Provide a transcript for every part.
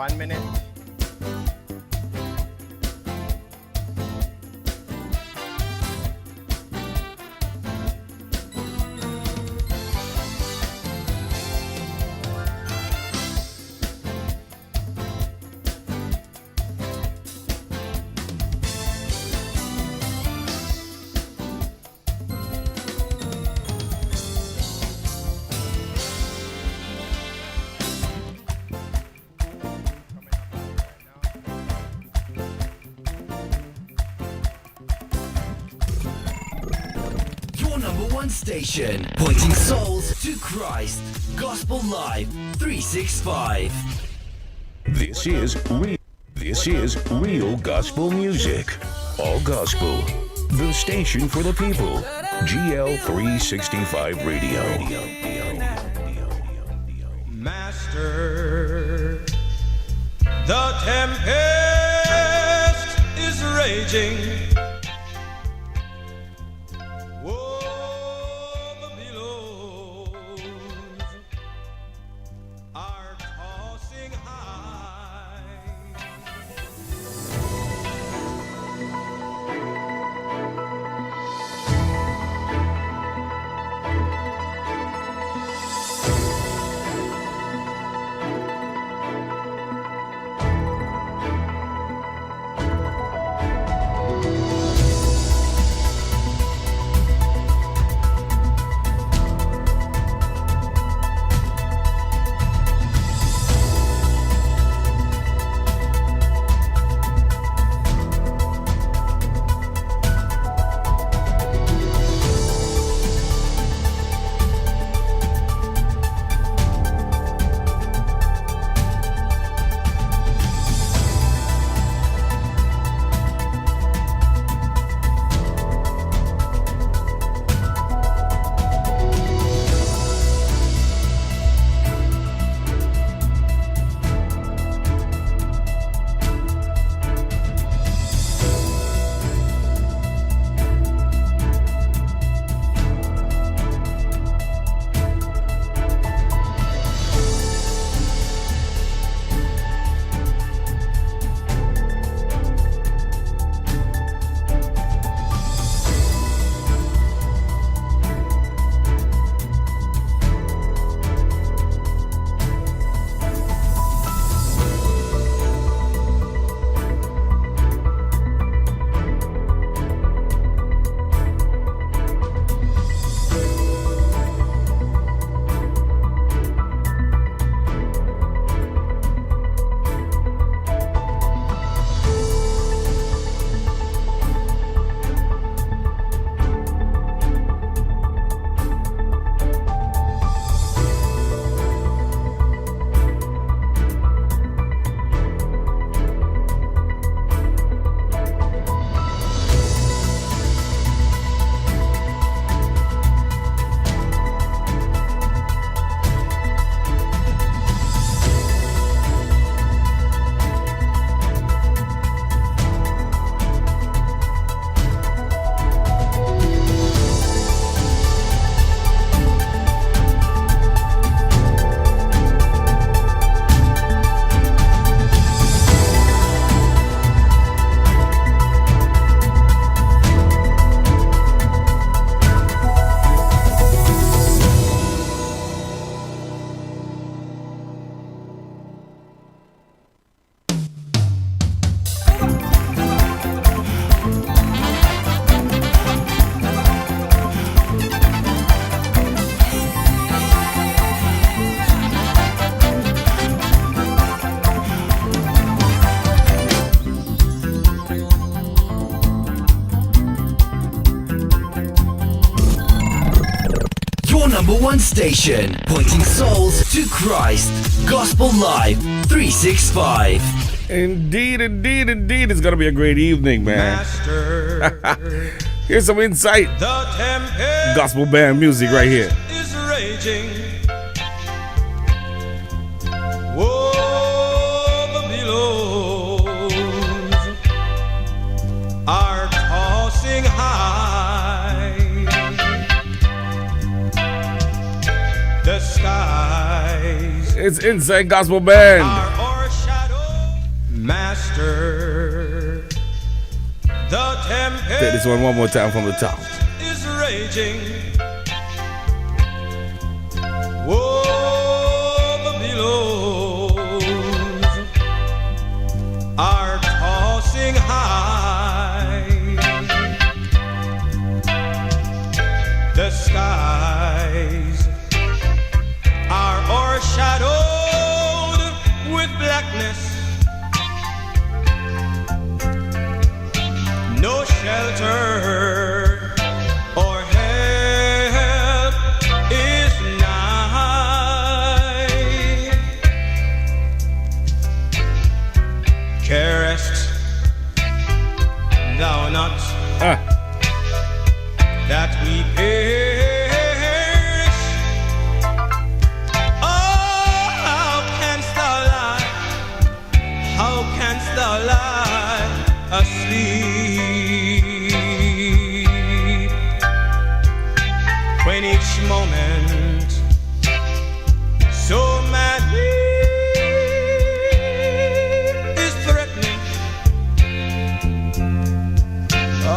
1 minute. Station, pointing souls to Christ. Gospel Live 365. This is real gospel music. All gospel. The station for the people. GL365 Radio. Master, the tempest is raging. Number one station, pointing souls to Christ. Gospel Live 365. Indeed, it's gonna be a great evening, man. Master, here's some insight. the tempest Gospel band music right here. is raging. Whoa, the billows are tossing high. The skies It's Inside Gospel Band. are o'ershadowed Master, the tempest. Take this one more time from the top. Is raging. Oh, the billows are tossing high. The skies are o'ershadowed with blackness. No shelter or help is nigh. Carest thou not that we perish? Oh, how canst thou lie? How canst thou lie asleep? When each moment so madly is threatening. A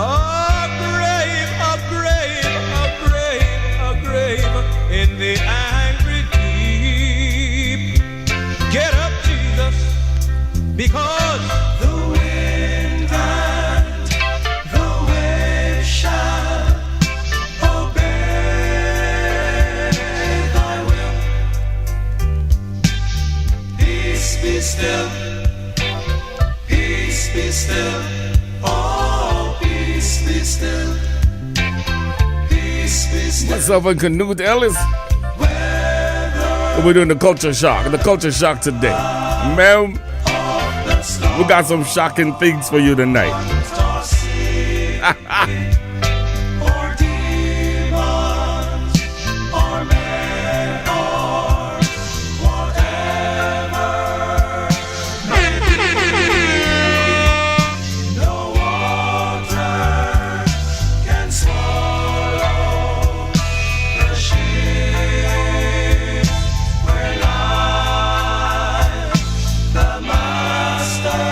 grave, a grave, a grave, a grave in the angry deep. Get up, Jesus, because the wind and the wave shall obey thy will. Peace be still, peace be still, oh, peace be still, peace be still. Myself and Canute Ellis. We're doing the culture shock today. Man, we got some shocking things for you tonight. Or demons, or men, or whatever may be. No water can swallow the ship where lies the master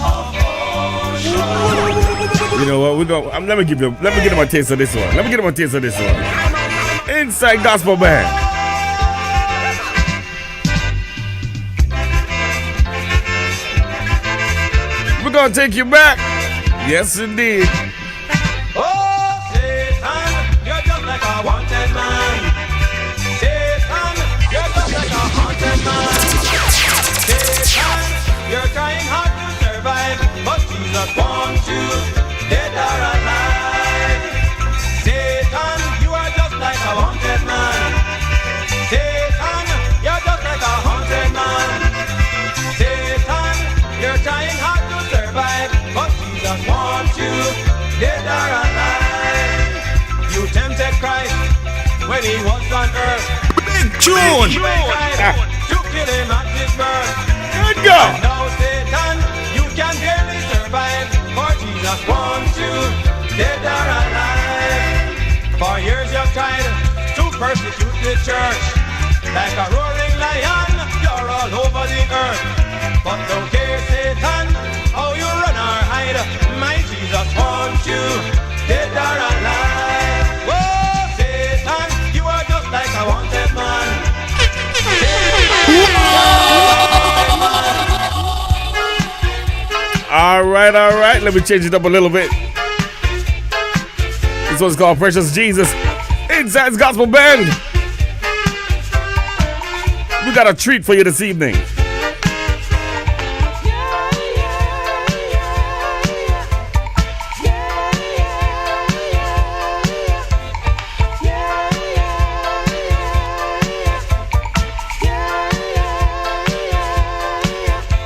of ocean. You know what? Let me get him a taste of this one. Inside Gospel Band. We're gonna take you back. Yes, indeed. Oh, Satan, you're just like a wanted man. Satan, you're just like a haunted man. Satan, you're trying hard to survive, but Jesus wants you dead or alive. Satan, you are just like a wanted man. Satan, you're just like a haunted man. Satan, you're trying hard to survive, but Jesus wants you dead or alive. You tempted Christ when he was on earth. Big tune. You kill him at his birth. Good go. And now Satan, you can barely survive, for Jesus wants you dead or alive. For years you've tried to persecute the church. Like a roaring lion, you're all over the earth. But don't care, Satan, how you run or hide. My Jesus wants you dead or alive. Whoa, Satan, you are just like a wanted man. All right. Let me change it up a little bit. This one's called Precious Jesus. Inside Gospel Band. We got a treat for you this evening.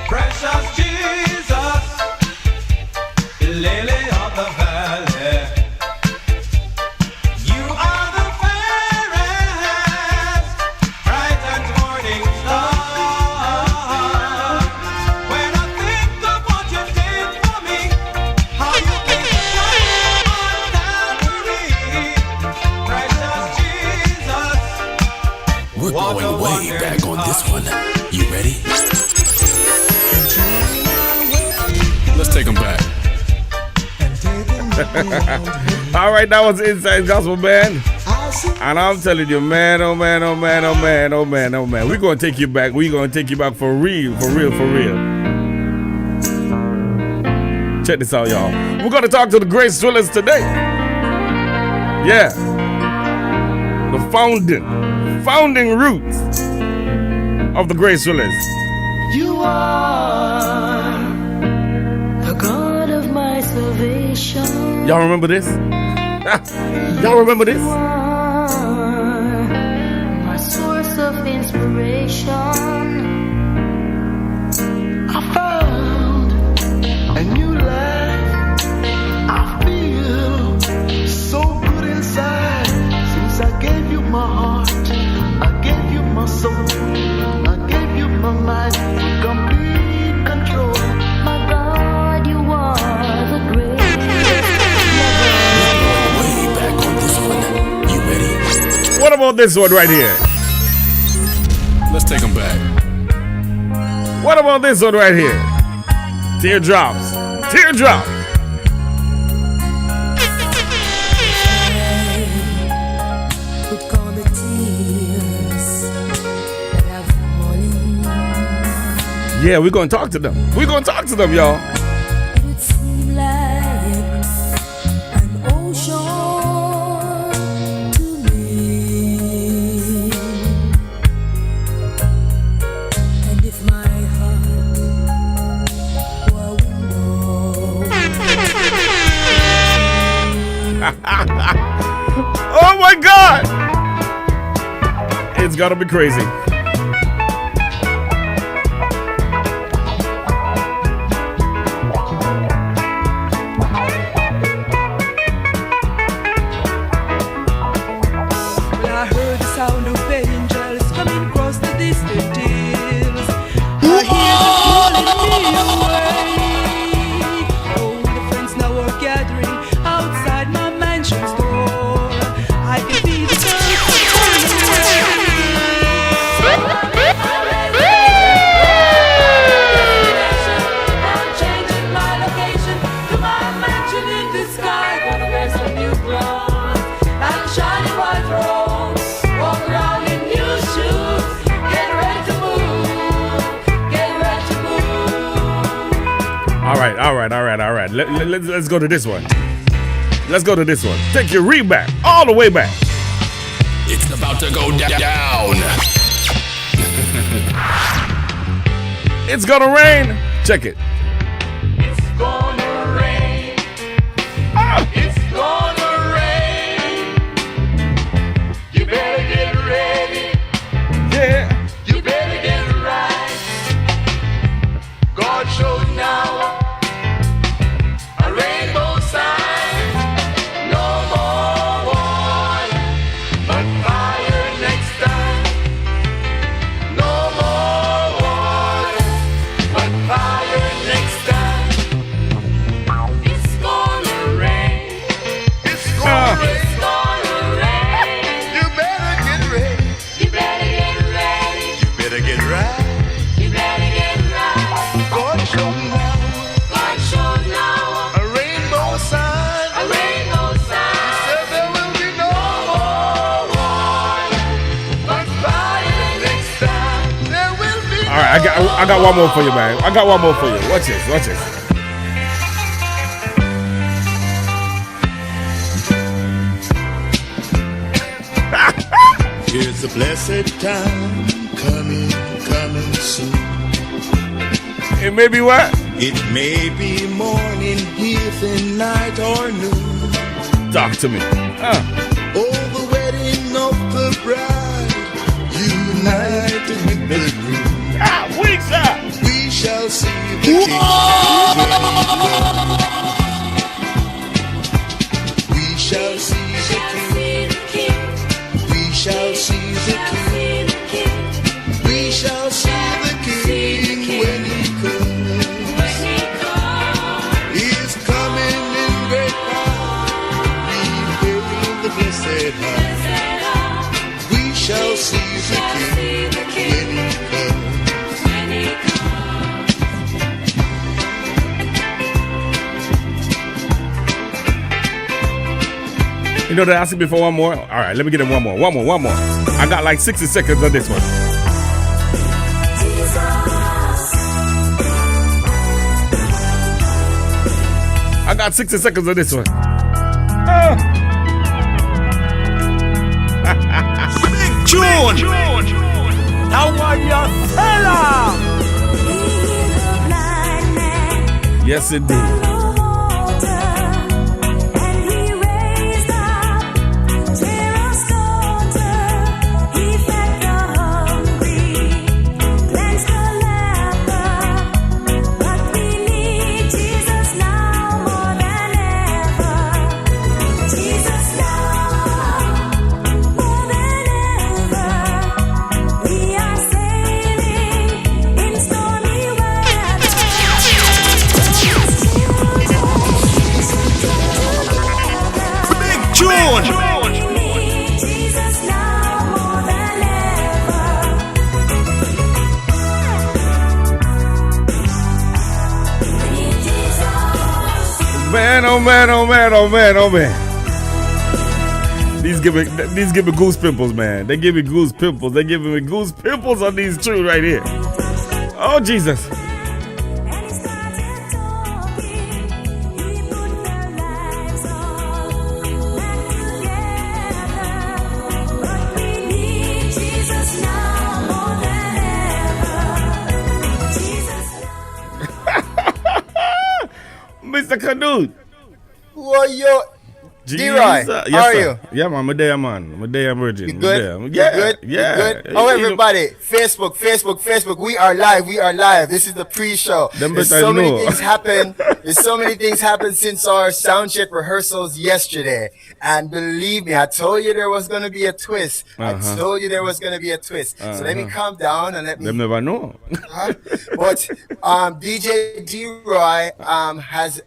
Precious Jesus, lily of the valley, you are the fairest, bright and morning star. When I think of what you did for me, how you gave me life on Calvary, precious Jesus. We're What going a way back on this one. You ready? Joy Let's take them back. All right, that was Inside Gospel Band. And I'm telling you, man, oh man, oh man, oh man, oh man, oh man. We're going to take you back. We're going to take you back for real, for real, for real. Check this out, y'all. We're going to talk to the Grace Willis today. Yeah. The founding roots of the Grace Willis. You are the God of my salvation. Y'all remember this? Y'all remember this? You are my source of inspiration. I found a new life. I feel so good inside. Since I gave you my heart, I gave you my soul, I gave you my mind, complete control. My God, you are the greatest lover. Way back on this one. You ready? What about this one right here? Let's take them back. What about this one right here? Teardrops. Teardrops. Look on the tears that have fallen. Yeah, we're going to talk to them. We're going to talk to them, y'all. It would seem like an ocean to me. And if my heart were a window, Oh my God! It's gotta be crazy. Well, I heard the sound of angels coming across the distant hills. I hear them calling me away. Oh, the friends now are gathering outside my mansion's door. I can feel the I'm changing my location to my mansion in the sky. Gonna wear some new clothes and shiny white robes. Walk around in new shoes. Get ready to move. Get ready to move. All right. Let's go to this one. Let's go to this one. Take your read back, all the way back. It's about to go down. It's gonna rain. Check it. It's gonna rain. It's gonna rain. You better get ready. Yeah. You better get right. God showed now a rainbow sign. No more war, but fire next time. No more war, but fire next time. It's gonna rain. It's gonna rain. It's gonna rain. You better get ready. You better get ready. You better get right. You better get right. God showed now. God showed now a rainbow sign. A rainbow sign. He said there will be no more war, but fire next time. There will be. All right, I got one more for you, man. I got one more for you. Watch this. Watch this. Here's a blessed time coming soon. It may be what? It may be morning, evening, night, or noon. Talk to me. Oh, the wedding of the bride, united with the groom. We shall see the King when he comes. We shall see the King. We shall see the King. We shall see the King when he comes. He's coming in great power. We hail the blessed high. You know, they're asking me for one more. All right, let me get him one more. I got like 60 seconds on this one. I got 60 seconds on this one. Big June. Now what you fella? Yes, indeed. Man, oh man, oh man, oh man, oh man. These give me goose pimples, man. They give me goose pimples. They giving me goose pimples on these two right here. Oh Jesus. Mr. Canute. Who are you? D-Roy, Yes, how are you? Yeah, man. I'm a day, man. I'm a day, I'm virgin. You good? Yeah, You good? yeah. You good? Oh, everybody. Facebook. We are live. This is the pre-show. There's so many things happen. There's so many things happened since our sound check rehearsals yesterday. And believe me, I told you there was going to be a twist. So let me calm down and let me... Them never know. But DJ D-Roy has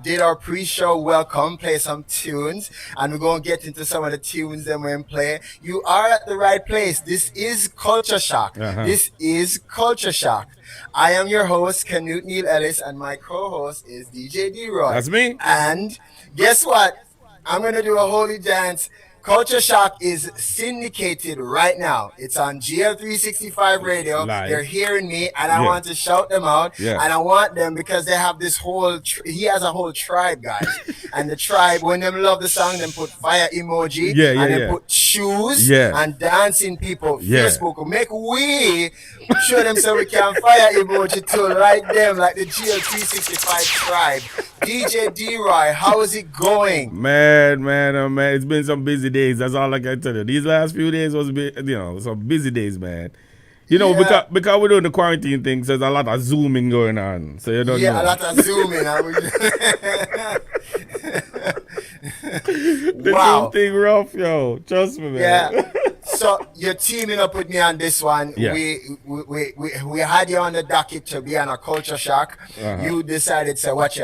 did our pre-show welcome, play some tunes, and we're going to get into some of the tunes that we're going to play. You are at the right place. This is Culture Shock. This is Culture Shock. I am your host, Canute Neil Ellis, and my co-host is DJ D-Roy. That's me. And guess what? I'm going to do a holy dance. Culture Shock is syndicated right now. It's on GL365 Radio. Live. They're hearing me, and I want to shout them out. Yeah. And I want them because they have this whole, he has a whole tribe, guys. And the tribe, when them love the song, them put fire emoji. And they put shoes and dancing people. Facebook. Make we show them so we can fire emoji to like them, like the GL365 tribe. DJ D-Roy, how is it going? Man, oh man, it's been some busy days. That's all I can tell you. These last few days was, some busy days, man. You know, because we're doing the quarantine thing, so there's a lot of zooming going on. So you don't know. Yeah, a lot of zooming. The Zoom thing rough, yo. Trust me, man. Yeah. So you're teaming up with me on this one. Yeah. We had you on the docket to be on a Culture Shock. You decided to watch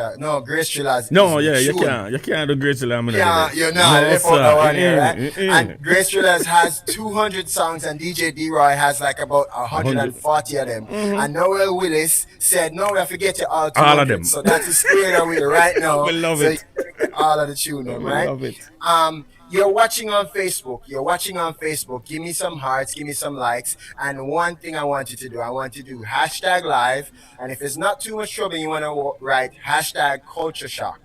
Grace Trilla's. No, yeah, you can't do Grace Trilla. You're not. Right? And Grace Trilla's has 200 songs, and DJ D-Roy has like about 140 of them. And Noel Willis said, no, I forget you all 200. All of them. So that's the spirit of it right now. We love it. All of the tune, right? Love it. You're watching on Facebook. Give me some hearts, give me some likes. And one thing I want you to do, #live. And if it's not too much trouble, you want to write #Culture Shock,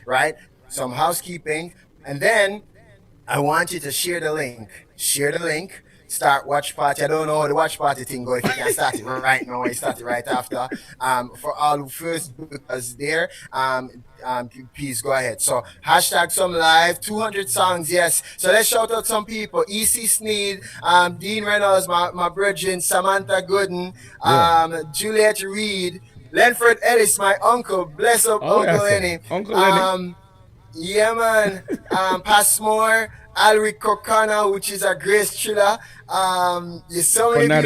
right? Some housekeeping. And then I want you to share the link. Start watch party. I don't know how the watch party thing goes. If you can start it right now, you start it right after. For all who first because there, please go ahead. So #some live, 200 songs, yes. So let's shout out some people. E.C. Sneed, Dean Reynolds, my brethren, Samantha Gooden, Juliet Reed, Lenford Ellis, my uncle, bless up Uncle Lenny. Uncle Lenny. Yeah, man. Passmore, Alric Kokana, which is a Grace Trilla. There's so many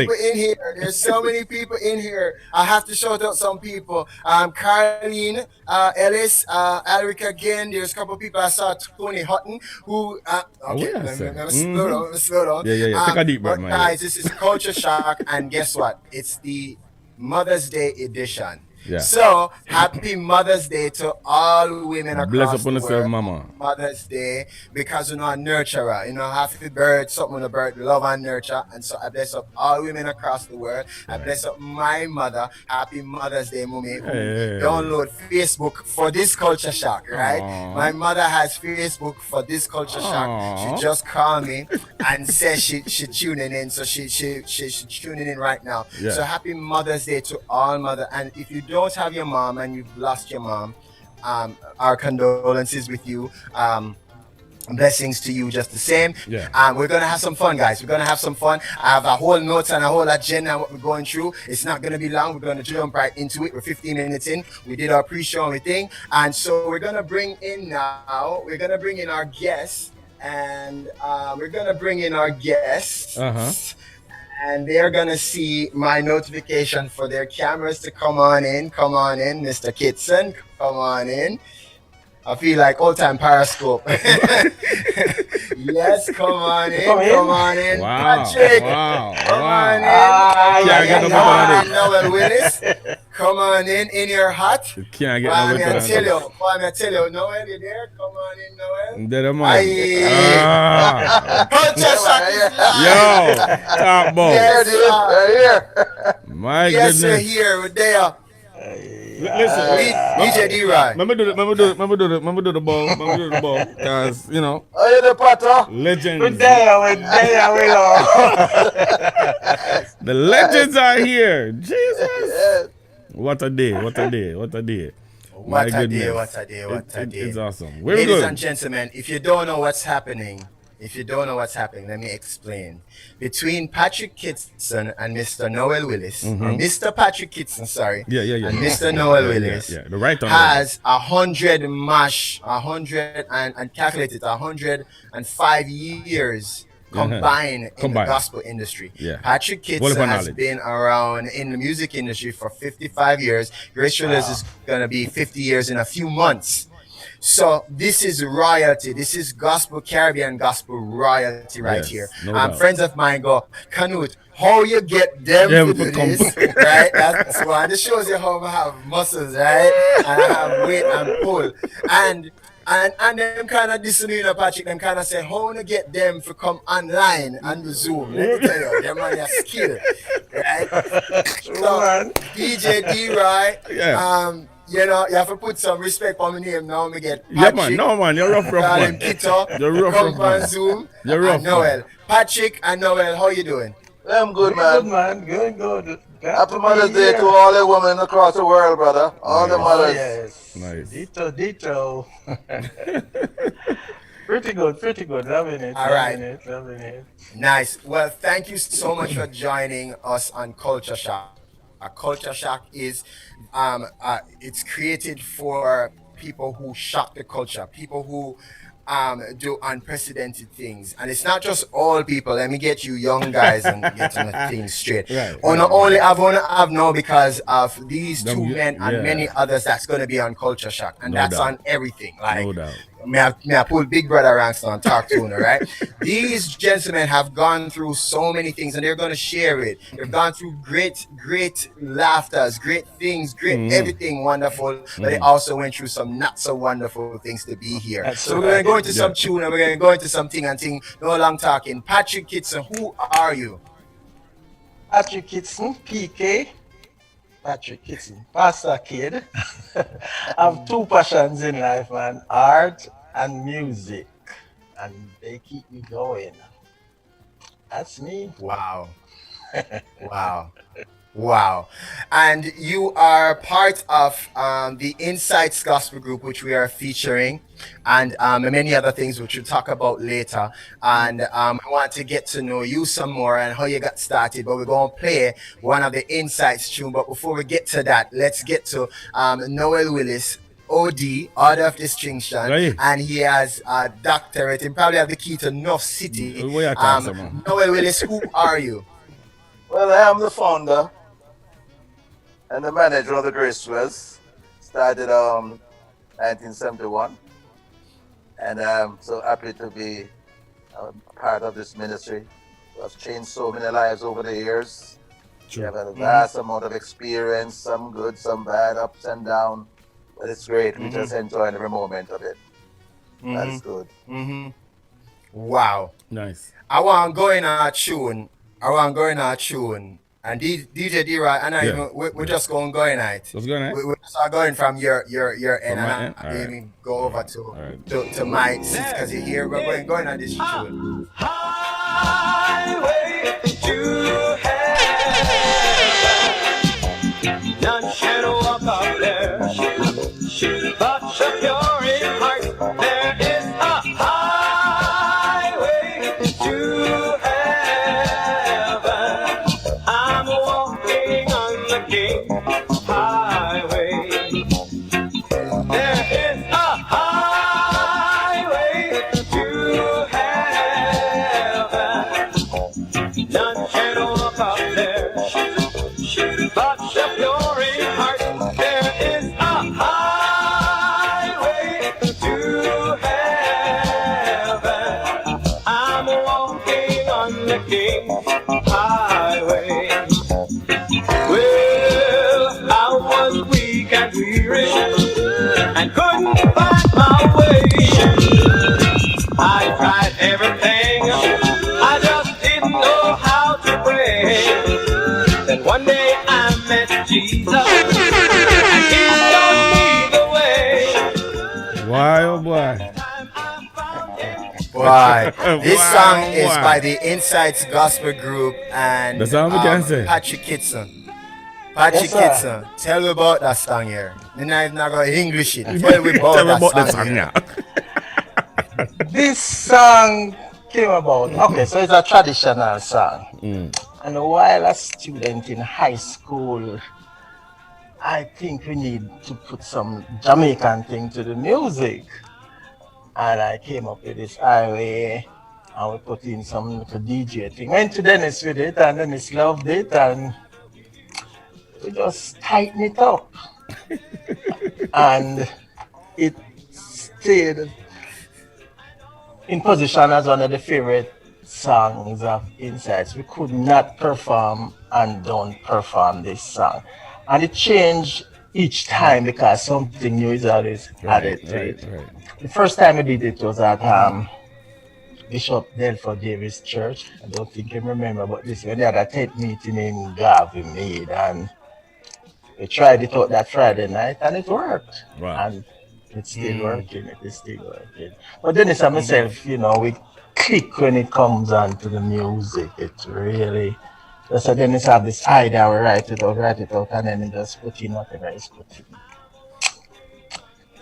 people in here. I have to shout out some people. Carlene, Ellis, Alric again. There's a couple of people I saw. Tony Hutton, who. Slow down. Yeah. Take a deep breath, man. Guys, this is Culture Shock, and guess what? It's the Mother's Day edition. Yeah. So happy Mother's Day to all women Bless across upon the yourself, world. mama. Mother's Day, because you know a nurturer, you know, happy bird, something to bird, love and nurture. And so I bless up all women across the world. I bless up my mother. Happy Mother's Day, mommy. Who Hey. download Facebook for this culture shock, right? Aw. My mother has Facebook for this culture shock. Aw. She just called me and says she tuning in, so she's tuning in right now. Yeah. So happy Mother's Day to all mother. And if you don't have your mom and you've lost your mom, our condolences with you. Blessings to you just the same. Yeah. We're gonna have some fun, guys. We're gonna have some fun. I have a whole notes and a whole agenda what we're going through. It's not gonna be long. We're gonna jump right into it. We're 15 minutes in. We did our pre-show and everything, and so we're gonna bring in now. We're gonna bring in our guests, and we're gonna bring in our guests. And they're gonna see my notification for their cameras to come on in. Come on in, Mr. Kitson. Come on in. I feel like old-time Periscope. Yes, come on in. Come on in. Wow. Patrick. Wow. Come Wow. on in. Can't get no Come on better in, Noel Willis. Come on in your hut. Can't get Why no me I better tell than you? Why me I tell you? Noel, you there? Come on in, Noel. that. Man. Aye. Culture shock is live. Yo, top boss. Yes, My yes, we're goodness. here. We're there. Listen, DJ D-Rod. remember do the ball, cause you know, Oh, you the Potter? legends. We're there, we love. The legends are here. Jesus. What a day! What a day! What a day! My What a goodness. day, what a day, what a day. It's awesome. We're Ladies good. and gentlemen, if you don't know what's happening, let me explain. Between Patrick Kitson and Mr. Noel Willis, or Mr. Patrick Kitson, sorry, Yeah. and Mr. Noel Willis Yeah. The right on. has 100 and calculated 105 years combined in the Combined. gospel industry. Yeah. Patrick Wonderful Kitson has knowledge. been around in the music industry for 55 years. Grace Willis is going to be 50 years in a few months. So this is royalty. This is gospel Caribbean gospel royalty right Yes, here. no doubt. Friends of mine go, Canute, how you get them Yeah, to we do come- this, right? That's why. This shows you how I have muscles, right? And I have weight and pull. And them kind of listening to Patrick, them kind of say, how to get them to come online and do Zoom. Let me tell you, them man are skill, right? So, DJ D-Roy, Yeah. you know, you have to put some respect on my name now. Me get Yeah, man. Patrick, No, man. You're rough, call him man. Kito, You're rough, come man. on Zoom, You're rough, and Noel. Patrick and Noel, how you doing? I'm good, Good man. man, good. Happy Mother's Day to all the women across the world, brother. All the Oh mothers. yes. Nice. Ditto. Pretty good. Loving it. All right. Loving it. Nice. Well, thank you so much for joining us on Culture Shock. Culture Shock is it's created for people who shock the culture, people who do unprecedented things. And it's not just all people. Let me get you young guys and get some things straight. Right. I wanna have now because of these Them two y- men and yeah. many others that's gonna be on Culture Shock. And No that's doubt. on everything. Like No doubt. may I pull Big Brother ranks on talk to you, right? These gentlemen have gone through so many things and they're going to share it. They've gone through great laughters, great things, great everything wonderful, but they also went through some not so wonderful things to be here. That's So we're going to go into some Yeah. tune and we're going to go into some thing and thing. No long talking. Patrick Kitson, who are you? Patrick Kitson, PK. Patrick Kitson, Pastor Kid. I have two passions in life, man. Art and music. And they keep me going. That's me. Wow. Wow. And you are part of the Insights Gospel Group, which we are featuring, and many other things which we'll talk about later. And I want to get to know you some more and how you got started, but we're going to play one of the Insights tune. But before we get to that, let's get to Noel Willis, OD, Order of Distinction, Right. and he has a doctorate and probably have the key to North City. What you talking about? Noel Willis, who are you? Well, I am the founder and the manager of the Grace Wells. Started 1971. And I'm so happy to be part of this ministry. I've changed so many lives over the years. You have a vast amount of experience, some good, some bad, ups and downs. But it's great. We just enjoy every moment of it. That's good. Wow. Nice. I want to go in a tune. And DJ D-Rod, and we're just going to go in it. Let's go in it. We're just going from your end, and All I'm go over to my seat, because you hear we're going on this tune. Highway to heaven. None shall walk up there, but the pure in heart. There is a highway to heaven. I'm walking on the King's highway. There is a highway to heaven. None can walk up there, but the pure in heart. There is a highway to heaven. I'm walking on the King's highway. Well, I was weak and weary and couldn't find my way. I tried everything, I just didn't know how to pray. Then one day I met Jesus, and he showed me the way. Why, oh boy. Why? This song is by the Insights Gospel Group and That's all we can say. Patrick Kitson. Patrick Kitson, tell me about that song here. Then I'm not going to English it. Tell me about that song here. This song came about. Okay, so it's a traditional song. And while a student in high school, I think we need to put some Jamaican thing to the music. And I came up with this highway, and we put in some little DJ thing. Went to Dennis with it, and Dennis loved it, and we just tighten it up. And it stayed in position as one of the favorite songs of Insights. We could not perform and don't perform this song. And it changed each time because something new is always added to it. The first time we did it was at Bishop Delford Davis Church. I don't think you remember, but this when they had a tent meeting in Garvey Mead, and we tried it out that Friday night, and it worked. And it's still working. It is still working. But Dennis and myself, you know, we click when it comes on to the music. It's really. So Dennis have this idea, we write it out, and then he just put in whatever he's putting.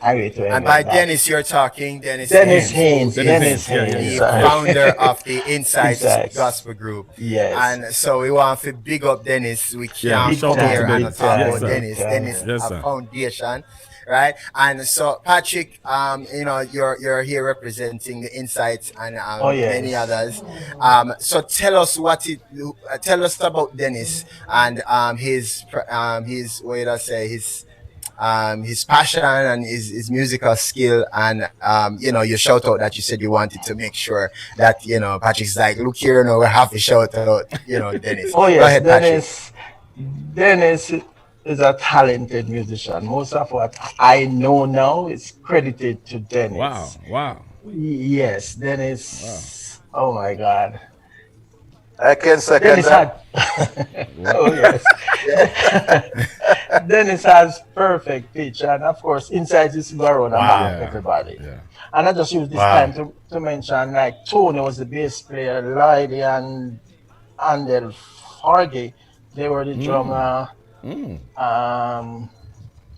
And by Dennis, you're talking Dennis Haynes, the founder of the Insights Gospel Group. Yes. And so we want to big up Dennis. We can't come here and talk about Dennis. Dennis, a foundation, right? And so Patrick, you know, you're here representing the Insights and many others. So tell us tell us about Dennis and his what did I say, his passion and his musical skill, and you know, your shout out that you said you wanted to make sure that, you know, Patrick's like, look here, no, we have to shout out, you know, Dennis. Oh yes, go ahead, Dennis is a talented musician. Most of what I know now is credited to Dennis. Wow. Yes, Dennis. Wow. Oh my God. I can second that. Oh yes. Dennis has perfect pitch, and of course, Inside is go around and everybody. Yeah. And I just use this time to mention, like, Tony was the bass player, Lydie and Andel Farge, they were the drummer.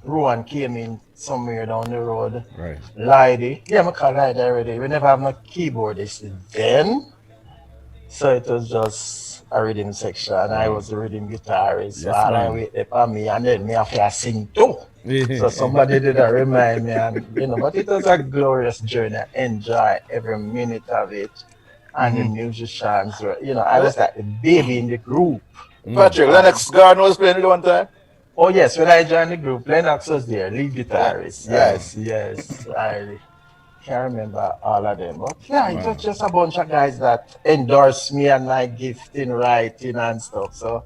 Rowan came in somewhere down the road. Right. Lydie, I call Lydie already. We never have no keyboardist then. So it was just a rhythm section. I was the rhythm guitarist. So all I waited for me, and then me have to sing too. So somebody did remind me, and you know, but it was a glorious journey. I enjoy every minute of it. And the musicians were, you know, I was like the baby in the group. Patrick, Lennox Garden was playing it one time? Oh yes, when I joined the group, Lennox was there, lead guitarist. Yes. I can't remember all of them. But yeah, it was just a bunch of guys that endorsed me and my gift in writing and stuff. So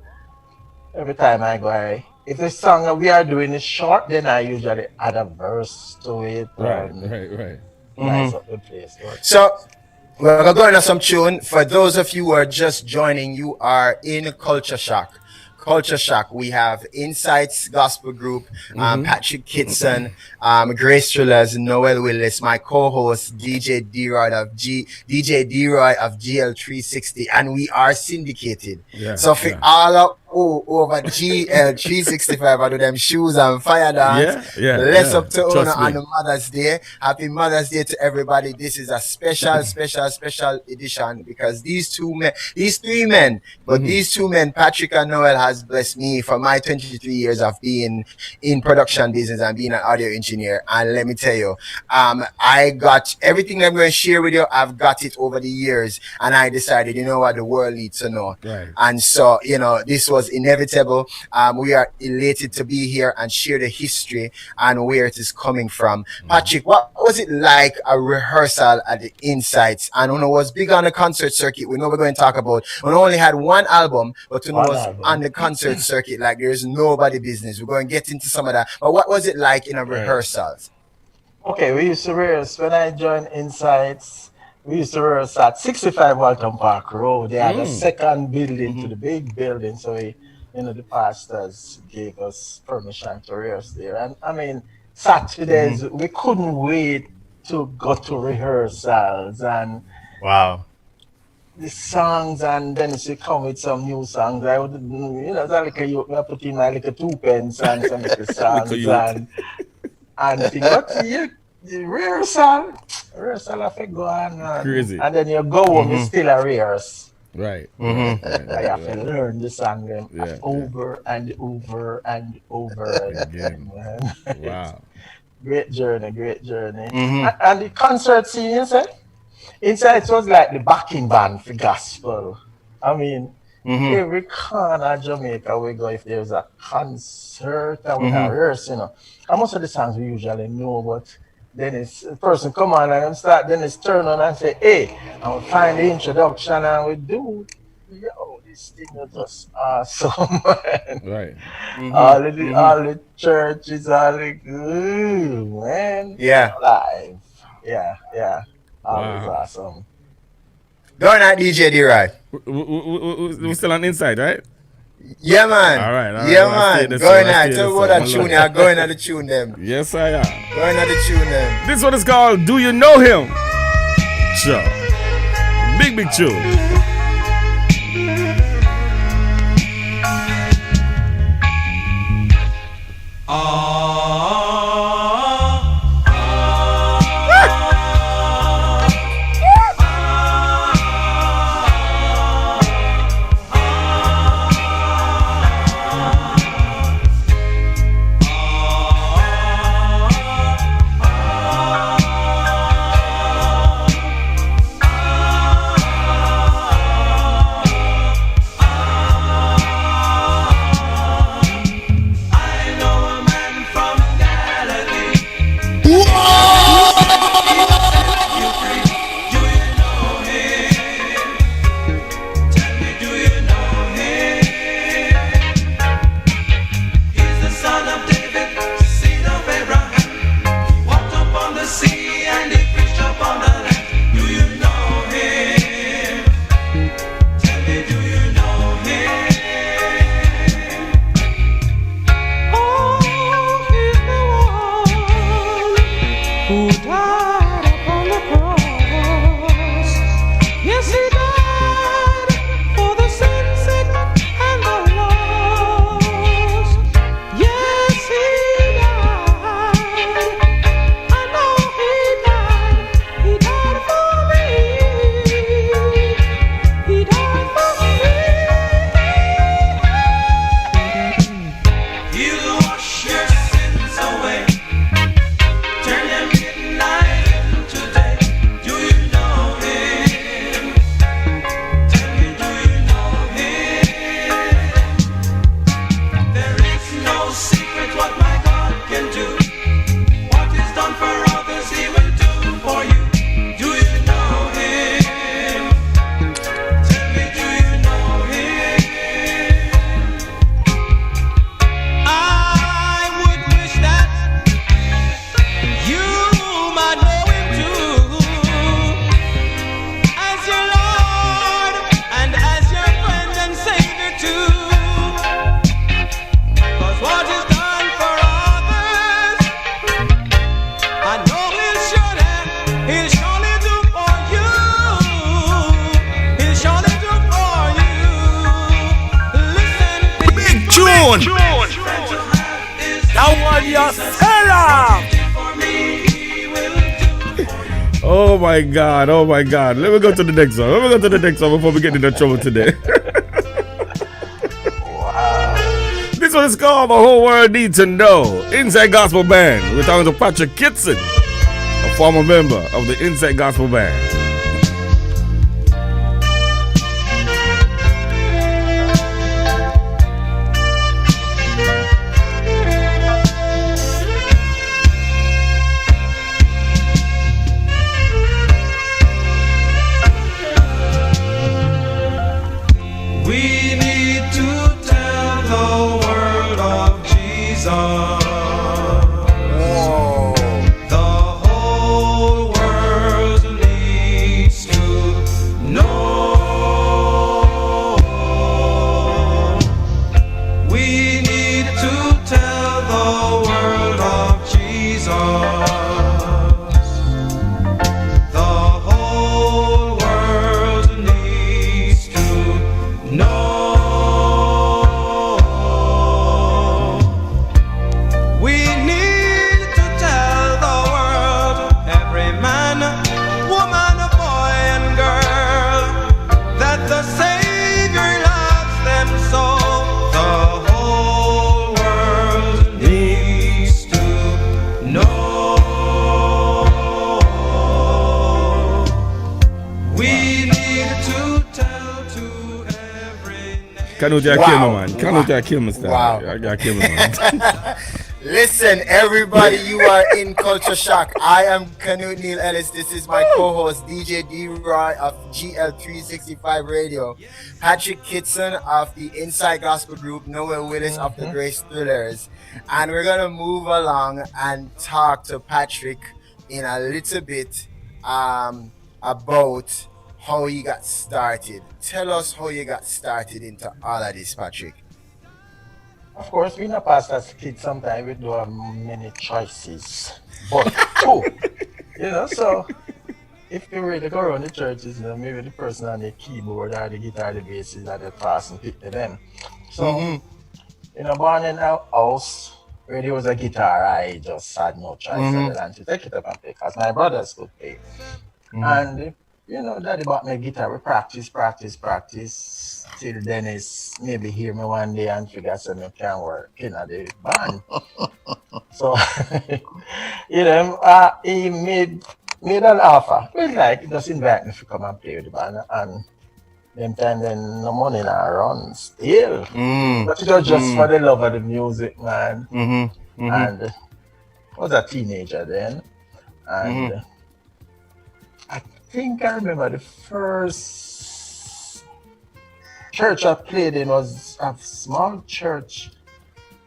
Every time I go, if the song that we are doing is short, then I usually add a verse to it Right. nice up the place. So we're going to some tune. For those of you who are just joining, you are in Culture Shock. Culture Shock. We have Insights Gospel Group, Patrick Kitson, Grace Trillers, Noel Willis, my co-host DJ D-Roy of GL360, and we are syndicated. So for all of over GL365, I do them shoes and fire dance. Let's up to honor on the Mother's Day. Happy Mother's Day to everybody. This is a special edition because these three men, Patrick and Noel, has blessed me for my 23 years of being in production business and being an audio engineer. And let me tell you, I got everything I'm going to share with you. I've got it over the years, and I decided, you know what, the world needs to know. And so, you know, this was inevitable. We are elated to be here and share the history and where it is coming from. Patrick, what was it like a rehearsal at the Insights? And when it was big on the concert circuit, we know we're going to talk about, we only had one album, but when it was on the concert circuit, like there's nobody business. We're going to get into some of that. But what was it like in a rehearsals? Okay, we used to rehearse when I joined Insights. We used to rehearse at 65 Walton Park Road. They had a second building to the big building, so the pastors gave us permission to rehearse there. And I mean, Saturdays we couldn't wait to go to rehearsals and the songs, and then if you come with some new songs, I would, it's like you put in my little 2 pence and some little songs and think, but the rehearsal I think go on crazy. And then you go home, it's still a rehearse. Right. I have to learn the song over and over and over again. Wow. Great journey. And the concert scene, you said? Inside, it was like the backing band for gospel. I mean, every corner of Jamaica we go, if there's a concert and we rehearse, and most of the songs we usually know, but then it's a person come on and then it's turn on and say, hey, and we find the introduction and we do, this thing is just awesome, man. All the churches are like, man. Live. Always awesome. Going at DJ D-Roy. We're still on Inside, right? Yeah, man. All right. Yeah, man. Going at tell what that tune. I'm going at the tune them. Yes, I am. Going at the tune them. This one is called Do You Know Him? Sure. Big tune. tune. That one your seller. Oh my God. Let me go to the next song. Before we get into trouble today. This one is called The Whole World Needs to Know. Inside Gospel Band. We're talking to Patrick Kitson, a former member of the Inside Gospel Band. We need to tell the world of Jesus. Whoa. The whole world needs to know. We need to tell the world of Jesus. The whole world needs to know. We need to tell the world, every man, woman, boy, and girl, that the Savior loves them so. The whole world needs to know. We need to tell to every Canute, Wow. kill me, man. Canute, kill me, style. Wow. I kill me, man. Listen, everybody, you are in culture shock. I am Canute Neil Ellis. This is my co-host DJ D-Roy of GL365 Radio, Patrick Kitson of the Inside Gospel Group, Noel Willis of the Grace Thrillers, and we're gonna move along and talk to Patrick in a little bit about how you got started. Tell us how you got started into all of this, Patrick. Of course, being a pastor's kid, sometimes we do have many choices, but two, so if you really go around the churches, maybe the person on the keyboard or the guitar, the bass is at the class and pick them. So, born in a house where there was a guitar, I just had no choice other than to take it up and play, because my brothers could play. And, daddy bought me a guitar, we practice. Till Dennis maybe hear me one day and figure something can work in the band. So, he made an offer. He just invite me to come and play with the band. And them time then no money now run still. But it was just for the love of the music, man. And I was a teenager then. And I think I remember the first church I played in was a small church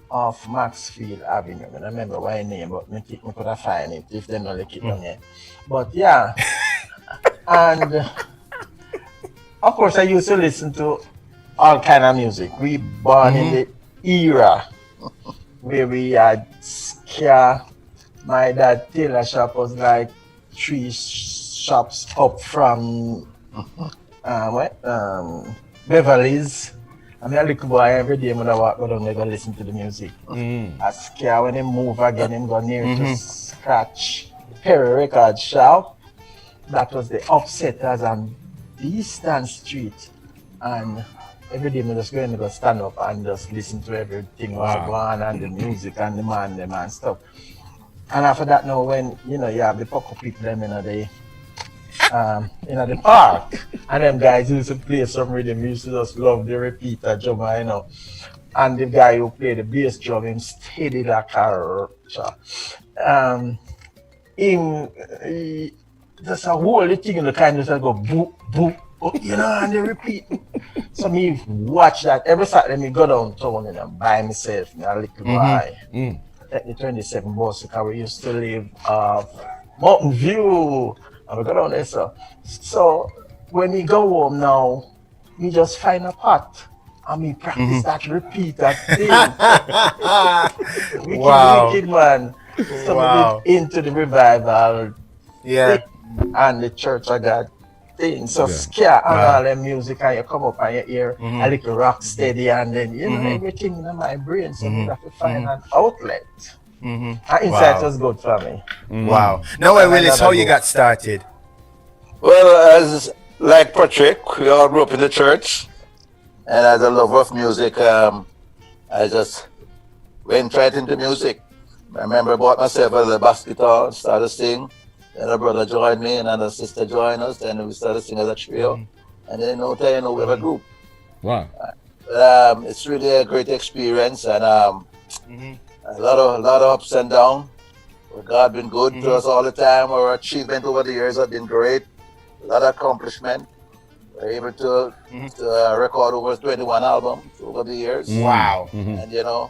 off Maxfield Avenue. I don't remember my name, but I could have find it if they don't look it down here. But yeah, and of course I used to listen to all kind of music. We born in the era where we had ska. My dad tailor shop was like 3 shops up from Beverly's. I mean, a little boy every day when I walk down there, go listen to the music. I scare when him move again, him go near to scratch Perry Record Shop. That was the Upsetters on Eastern Street. And every day I just go and go stand up and just listen to everything what's going on and the music and the man them and stuff. And after that now when you have the pocket people them in the park, and them guys used to play some rhythm, used to just love the repeater drummer, and the guy who played the bass drum, him steady like a just a whole thing in the kind of go boop boop, and they repeat. So me watch that every Saturday. Me go downtown and by myself, a little boy. Take the 27 bus because we used to live Mountain View. And we go down there, so when we go home now, we just find a pot and we practice that repeat that thing. Wicked man. So we get into the revival. Yeah. And the church of God thing. So ska and all the music, and you come up and you hear a little rock steady, and then you know everything in my brain. So you have to find an outlet. And insight was good for me. Wow. Noel Willis, how you got started? Well, as like Patrick, we all grew up in the church, and as a lover of music, I just went right into music. I remember I bought myself a bass guitar, started singing. Then a brother joined me, and a sister joined us, and we started singing as a trio. And then no time, we have a group. Wow. It's really a great experience, and a lot of ups and downs. God been good to us all the time. Our achievement over the years have been great. A lot of accomplishment. We're able to record over 21 albums over the years. Wow. And you know,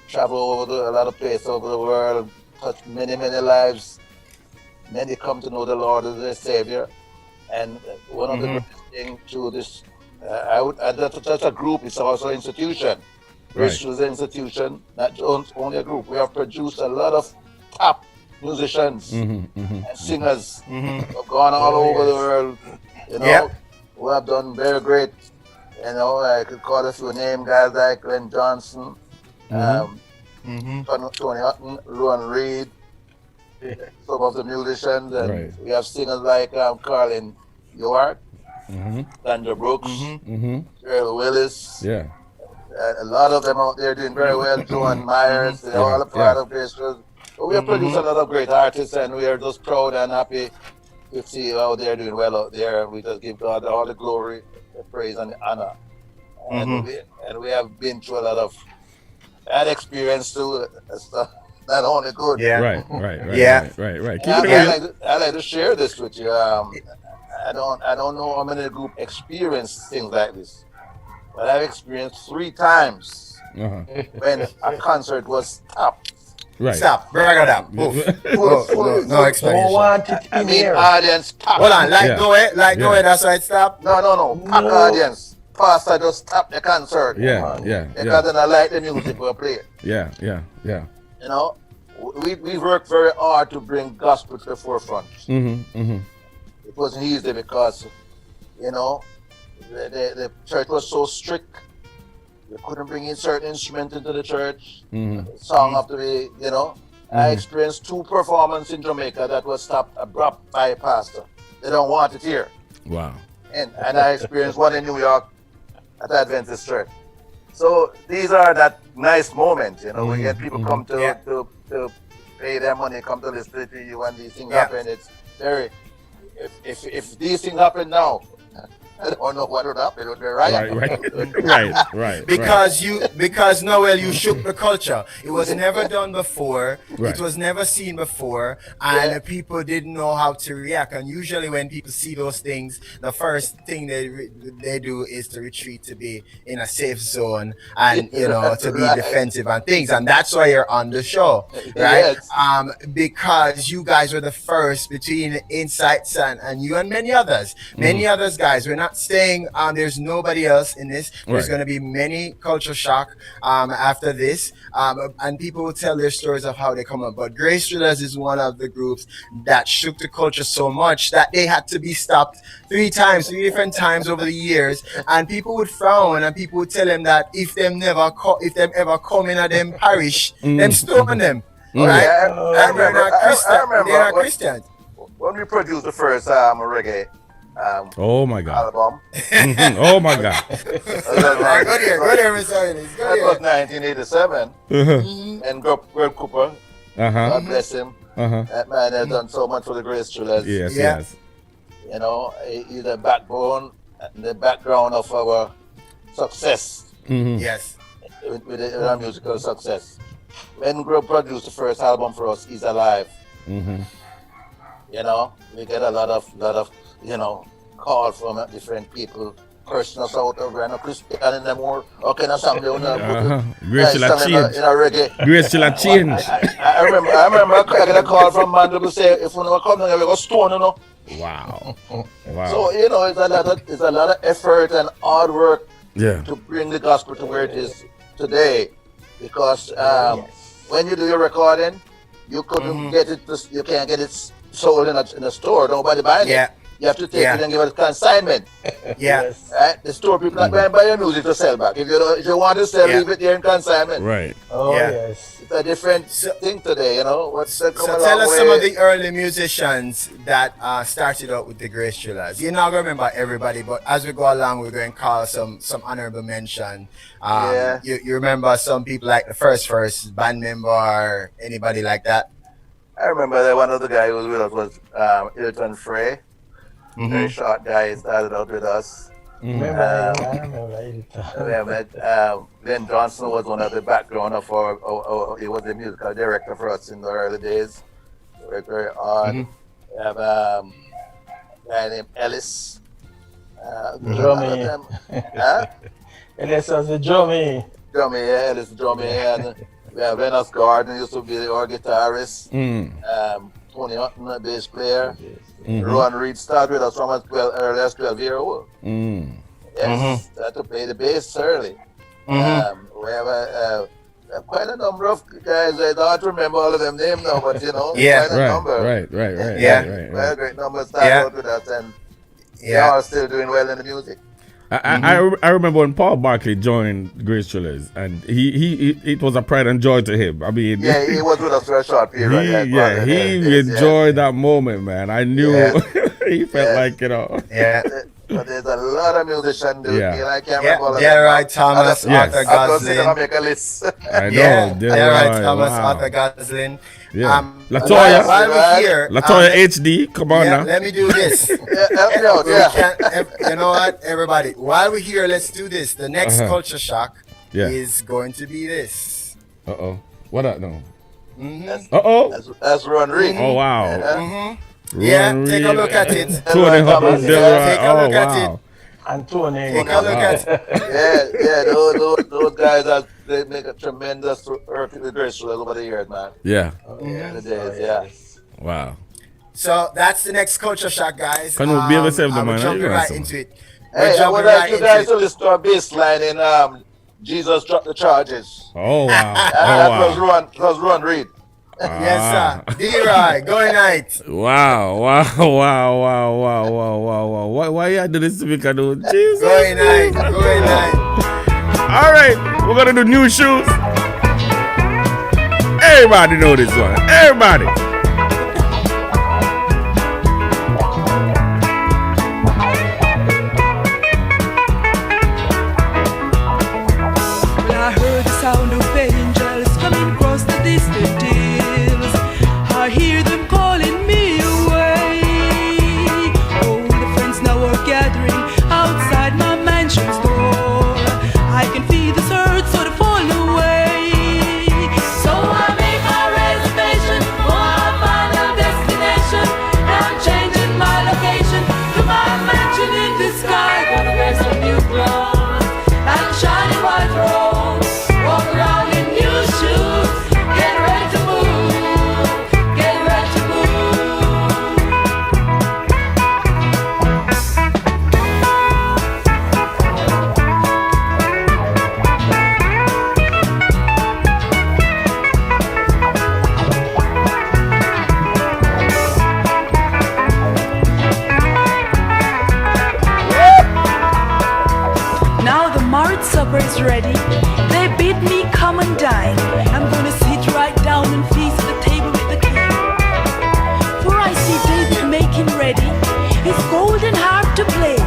travel over a lot of places over the world, touch many lives. Many come to know the Lord as their Savior. And one of the greatest things to this, that's a group, it's also an institution. This was an institution, not only a group. We have produced a lot of top musicians and singers who have gone all over the world, you know, who have done very great. You know, I could call a few names, guys like Glenn Johnson, Tony Hutton, Luan Reed, some of the musicians, and we have singers like Carlin York, Sandra Brooks, Willis. Yeah. A lot of them out there doing very well. Joan Myers, they're all a part of this. We have produced a lot of great artists, and we are just proud and happy to see how they're doing well out there. We just give God all the glory, the praise, and the honor. And we have been through a lot of bad experience too. It's not only good. Right. I like to share this with you. I don't know how many group experience things like this, but I've experienced 3 times when a concert was stopped. Right. Stop. Bring it up. No explanation. I mean, audience stop. Hold on. Go ahead. That's why it stopped. No. Pack audience. Pastor just stop the concert. Yeah. Because they don't like the music we play. Yeah. You know, we worked very hard to bring gospel to the forefront. It wasn't easy because, you know, the church was so strict. You couldn't bring in certain instruments into the church. Song have to be, you know. I experienced 2 performances in Jamaica that was stopped abrupt by a pastor. They don't want it here. Wow. And I experienced one in New York at the Adventist church. So these are that nice moments, you know, we get people come to pay their money, come to listen to you, and these things happen. It's very, if these things happen now, I don't know what would happen. It would be Right. Because Noel, you shook the culture. It was never done before. It was never seen before, and people didn't know how to react. And usually, when people see those things, the first thing they do is to retreat, to be in a safe zone, and you know, to be defensive and things. And that's why you're on the show, right? Because you guys were the first between Insights and you and many others. Many others guys. We're not saying there's nobody else in this. There's going to be many culture shock after this, and people will tell their stories of how they come up. But Grace Drillers is one of the groups that shook the culture so much that they had to be stopped 3 different times over the years, and people would frown, and people would tell them that if them ever come in a them parish, them stone them. Right? I remember They're not Christians. When we produced the first reggae oh my God. album. Oh my God. Go there, Mr. Ellis. That was 1987. And Greg Cooper, God bless him. That man has done so much for the Grace Drillers. Yes. You know, he's the backbone and the background of our success. Yes. With our musical success. When Greg produced the first album for us, He's Alive. You know, we get a lot of you know, call from different people, cursing us out of we're not Christian anymore. Okay, now song Grace shall have changed. In a reggae. Grace shall have changed. I remember I get a call from man to say, if we never come down here, we go stone, you know. Wow. So, you know, it's a lot of effort and hard work to bring the gospel to where it is today. Because when you do your recording, you couldn't get it, you can't get it sold in a store. Nobody buying it. You have to take it and give it a consignment. Yes. Right? The store people not going to buy your music to sell back. If you want to sell, leave it there in consignment. Right. Oh, yes. It's a different thing today, you know. So tell us some of the early musicians that started out with the Grace Drillers. You're not going to remember everybody, but as we go along, we're going to call some honorable mention. You remember some people like the first band member or anybody like that? I remember that one of the guys who was with us was Hilton Frey. Very short guy. He started out with us. I remember Glenn Johnson was one of the backgrounders for, he was the musical director for us in the early days. Worked very hard. We have a guy named Ellis. Drummy. Ellis was a drummy. Ellis drummy. And we have Venus Gordon, used to be our guitarist. Tony Hutton, a bass player. Ron Reed started with us from as early as 12 years old. Yes, had to play the bass early. We have quite a number of guys. I don't remember all of them names now, but you know, quite a number. Right. Quite a great number started out with us, and they are still doing well in the music. I remember when Paul Barkley joined Grace Drillers, and he it was a pride and joy to him. I mean, he was with us for a short period. He enjoyed that moment, man. I knew he felt like, you know. But there's a lot of musicians doing it. I can't remember all of them. Delroy Thomas, Arthur Goslin. I'll make a list. I know. Delroy Thomas, Arthur Goslin. Yeah. Latoya, while we're here, Latoya HD, come on now. Let me do this. Help me out, You know what, everybody? While we're here, let's do this. The next culture shock is going to be this. What up, no? That's Ron Reed. Oh, wow. Take a look at it. Tony Hutton, Delroy. Take a look at it. Anthony. Take a look at it. Those guys, they make a tremendous work with the Grace Drillers over the years, man. The days, Wow. So that's the next culture shock, guys. Can we be able to save the we're man? jumping right into it. Hey, I would like you guys to listen to a bass line in Jesus Dropped the Charges. Oh, wow. That was Ron Reed. Yes, sir. D-Roy, going night. Wow. Why you do this to me, Canute? Jesus. Going night. All right, we're gonna do new shoes. Everybody know this one. Everybody. Well, I heard the sound of angels coming across the distant hills. I hear them calling me away. All the friends now are gathering outside my mansion's door. I can feel the surge sort of fall away. So I make my reservation for our final destination. I'm changing my location to my mansion in the sky. Gonna wear some new clothes and a shiny white robe. Walk around in new shoes. Get ready to move. Get ready to move. Now the marriage supper is ready. They bid me come and dine. I'm gonna sit right down and feast at the table with the king. For I see David making ready his golden harp to play,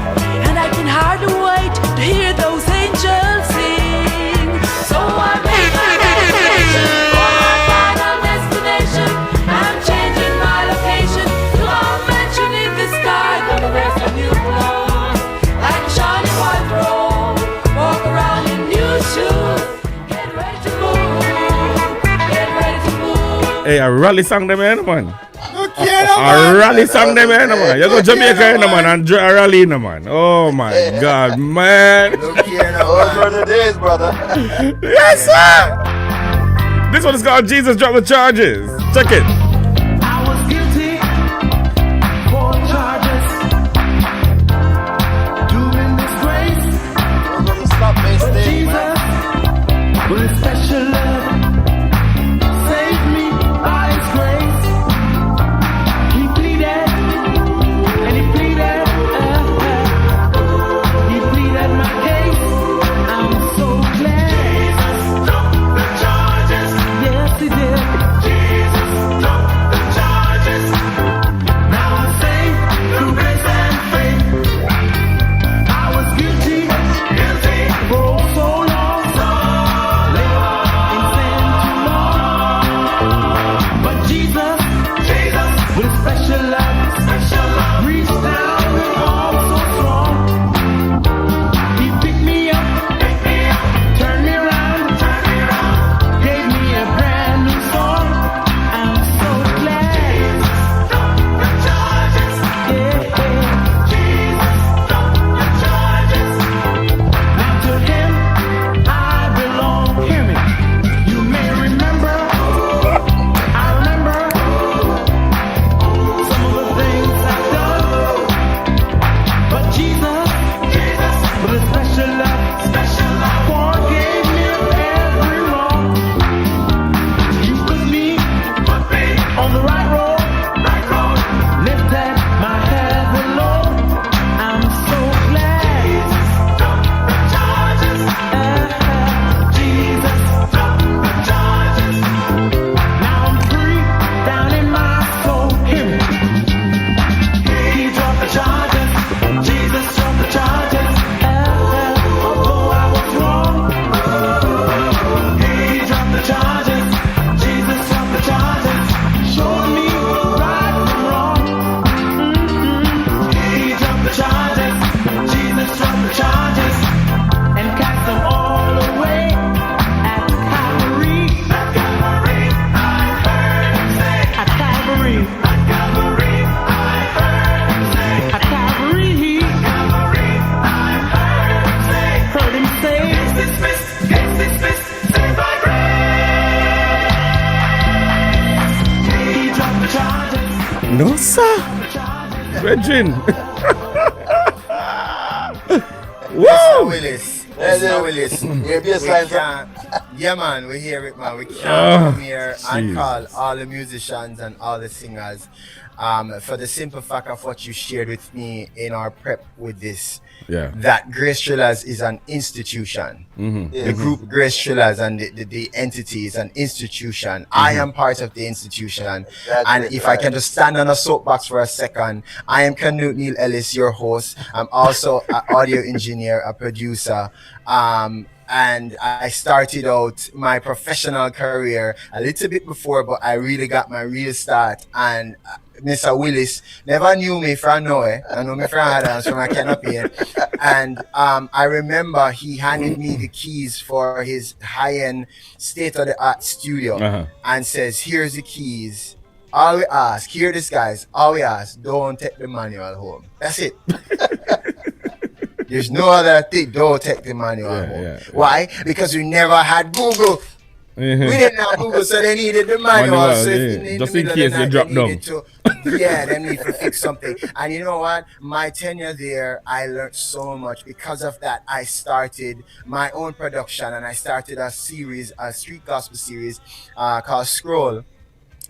and I can hardly wait to hear those angels sing. So I make my reservation for our final destination. I'm changing my location to our mansion in the sky. Gonna wear some new clothes like a shiny white robe. Walk around in new shoes. Get ready to move. Get ready to move. Hey, I rally sang them in, man. Okay, I rally sang them in, man. You go Jamaica in, man, and a rally in, man. Oh my God, man. Look here now. Those were the days, brother. Yes, sir. This one is called Jesus Dropped the Charges. Check it. I was guilty for charges, doing disgrace. But Jesus, with His special love, saved me by His grace. He pleaded, and He pleaded No, sir. Virgin. Mr. Willis. Mr. Willis. Yeah, man, we hear it, man. We can't come here and call all the musicians and all the singers for the simple fact of what you shared with me in our prep with this. Yeah. That Grace Thrillers is an institution. The group Grace Thrillers and the entity is an institution. I am part of the institution. And if I can just stand on a soapbox for a second, I am Canute Neil Ellis, your host. I'm also an audio engineer, a producer. And I started out my professional career a little bit before, but I really got my real start. And Mr. Willis never knew me from Noel. I know me from Adams, from a canopy. And I remember he handed me the keys for his high-end state-of-the-art studio and says, here's the keys. All we ask, hear this, guys, all we ask, don't take the manual home. That's it. There's no other thing. Don't take the manual home. Yeah. Why? Because we never had Google. We didn't have Google, so they needed the manual. So just in case you drop down. They need to fix something. And you know what? My tenure there, I learned so much. Because of that, I started my own production, and I started a series, a street gospel series called Scroll.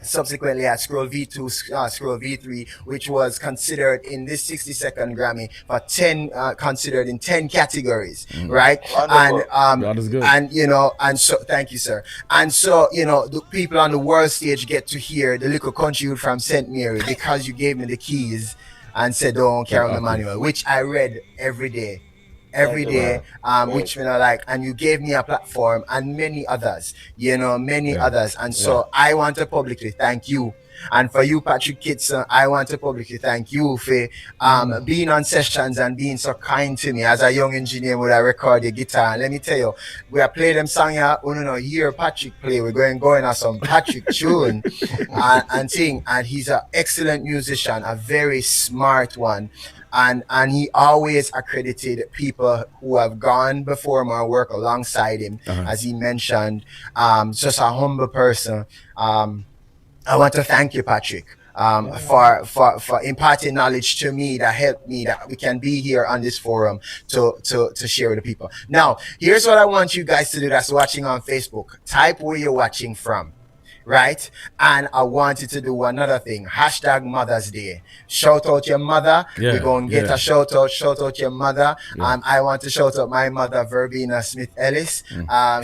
Subsequently at Scroll V2, Scroll V3, which was considered in this 60-second Grammy for 10, considered in 10 categories, right? Wonderful. And that is good. And you know, and so thank you, sir. And so you know, the people on the world stage get to hear the little country youth from St. Mary because you gave me the keys and said don't carry on the manual, which I read every day. Which you know, like, and you gave me a platform and many others, you know, others. And so I want to publicly thank you. And for you, Patrick Kitson, I want to publicly thank you for being on sessions and being so kind to me. As a young engineer, when I record the guitar, and let me tell you, we are playing them song here. Oh no, hear Patrick play. We're going on some Patrick tune and sing. And he's an excellent musician, a very smart one. And he always accredited people who have gone before him or work alongside him, as he mentioned. Just a humble person. I want to thank you, Patrick, for imparting knowledge to me that helped me, that we can be here on this forum to share with the people. Now, here's what I want you guys to do that's watching on Facebook. Type where you're watching from. Right? And I want you to do another thing. # Mother's Day. Shout out your mother. We're going to get a shout out your mother. I want to shout out my mother, Verbena Smith Ellis.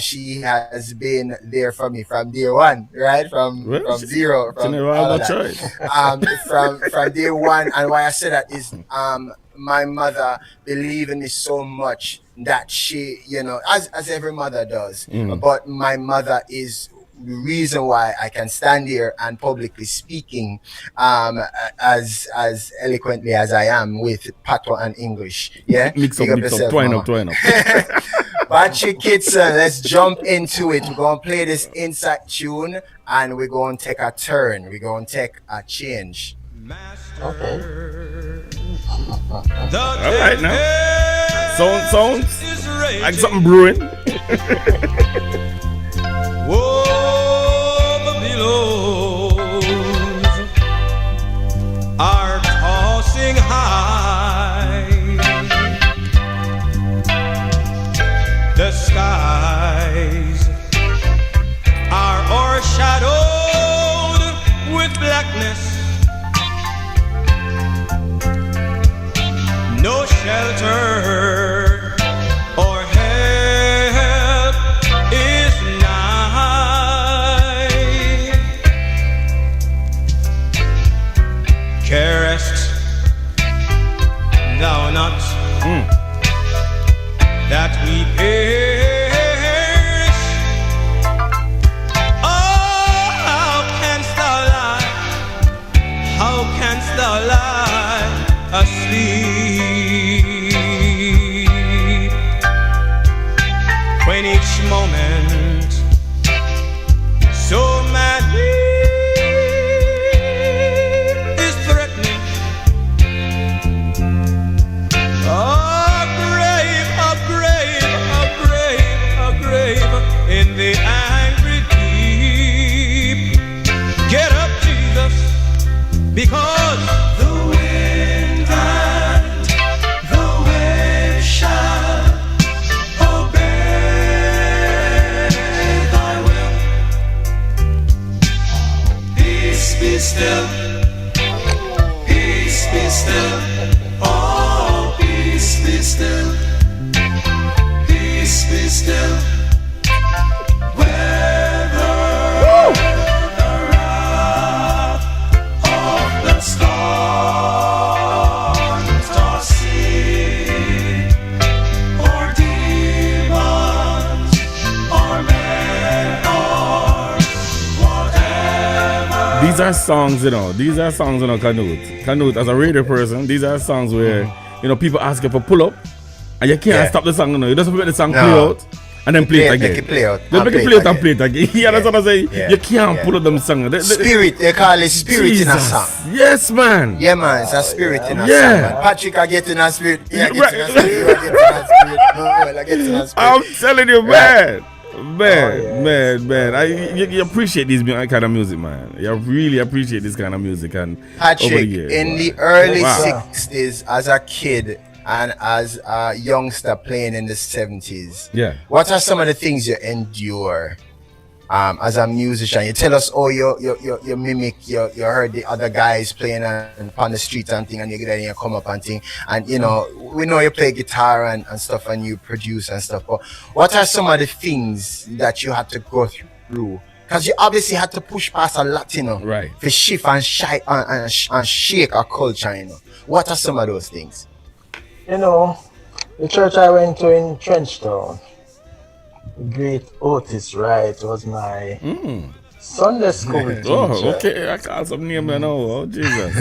She has been there for me from day one, right? From zero. From day one. And why I say that is my mother believed in me so much that she, you know, as every mother does. But my mother is the reason why I can stand here and publicly speaking as eloquently as I am with patois and English. Yeah, mix up, twine up. Patrick Kitson, let's jump into it. We're gonna play this inside tune and we're gonna take a turn. We're gonna take a change. Okay. All right now. Sounds like something brewing. Whoa, the billows are tossing high. The skies are o'ershadowed with blackness. No shelter or help is nigh. Carest thou not that we perish? Oh, how canst thou lie? How canst thou lie asleep when each moment so madly is threatening? A grave in the angry deep. Get up, Jesus, because still. Whether the wrath of the storm-tossed sea, or demons, or men, or whatever. These are songs, Canute. Canute, as a radio person, these are songs where, people ask you for pull up, and you can't stop the song, You just let the song play out, and then play it again. Make it play out. Just make it play out and play it again. Yeah, that's what I say. You can't pull up them songs. Spirit, they call it spirit in a song. Yes, man. Yeah, man, it's a spirit in a song. Man. Patrick, I get in a spirit. Yeah, I get in a spirit. I get in a spirit. I'm telling you, man. Man, you appreciate this kind of music, man. You really appreciate this kind of music, and Patrick, over the years, in the early 60s, as a kid and as a youngster playing in the 70s, what are some of the things you endure as a musician? You tell us, you mimic, you heard the other guys playing on the street and thing, and you get there and you come up and thing, and we know you play guitar and stuff, and you produce and stuff, but what are some of the things that you had to go through? Because you obviously had to push past a lot, right, to shift and shake a culture, What are some of those things? The church I went to in Trenchtown, great Otis Wright was my Sunday school teacher. Oh, okay. I call some name now. Oh, Jesus.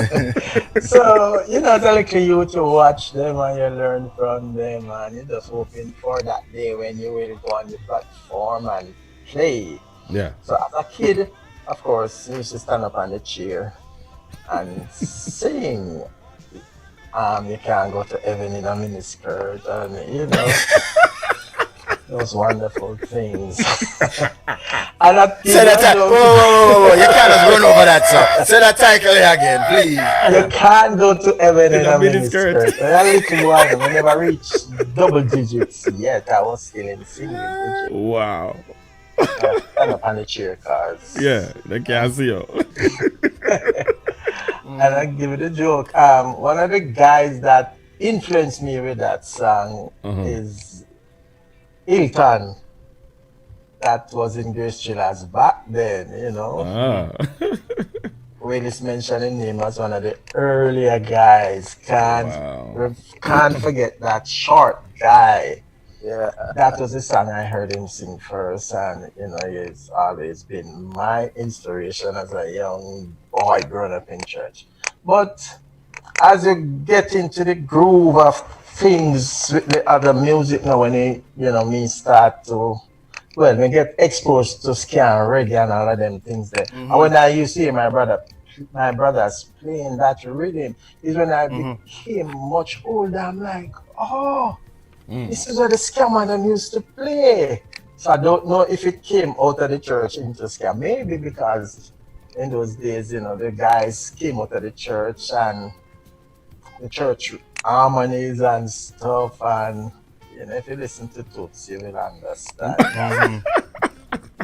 So, it's a little you to watch them and you learn from them, and you're just hoping for that day when you will go on the platform and play. Yeah. So, as a kid, of course, you used to stand up on the chair and sing. You can't go to heaven in a miniskirt, and those wonderful things. And say that whoa, you can't just run over that song. Say that title again, please. You can't go to heaven in a miniskirt. A little while, we never reached double digits yet. I was still in single digits. Wow. Stand up on the chair cars. Yeah, they can't see you. And I give it a joke. One of the guys that influenced me with that song is Hilton. That was in Grace Chillers back then, Willis mentioned his name as one of the earlier guys. Can't forget that short guy. Yeah, that was the song I heard him sing first, and he's always been my inspiration as a young boy growing up in church. But as you get into the groove of things with the other music now, when me start to me get exposed to ska and reggae and all of them things there. And when I used to hear my brothers playing that rhythm, is when I became much older. I'm like, this is what the ska man used to play. So I don't know if it came out of the church into ska. Maybe because in those days, the guys came out of the church and the church harmonies and stuff, and if you listen to Toots, you will understand.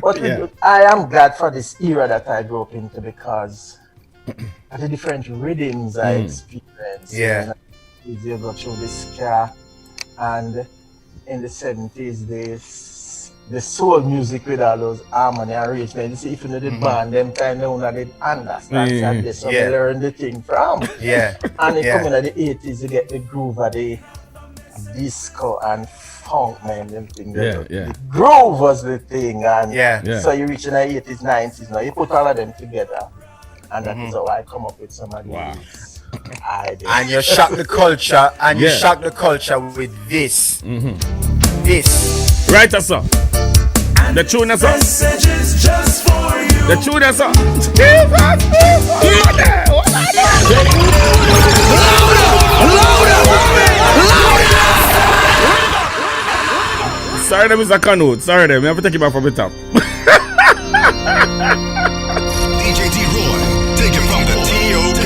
But I am glad for this era that I grew up into, because of the different rhythms I experienced. Yeah. You go through the ska, and in the 70s, the soul music with all those harmony arrangements. You see, if you know the band, them time they did understand that so they learn the thing from. Yeah. And it come in the 80s, you get the groove of the disco and funk, man, them things. The groove was the thing, and so you reach in the 80s, 90s now, you put all of them together, and that is how I come up with some of these ideas. And you shock the culture, and you shock the culture with this. This. Right, that's all. The tune is up. Just for you. The tune is up. Sorry, them is a Canute. Sorry, them. We have to take it back from the top. DJ D-Roy, take it from the T.O.P.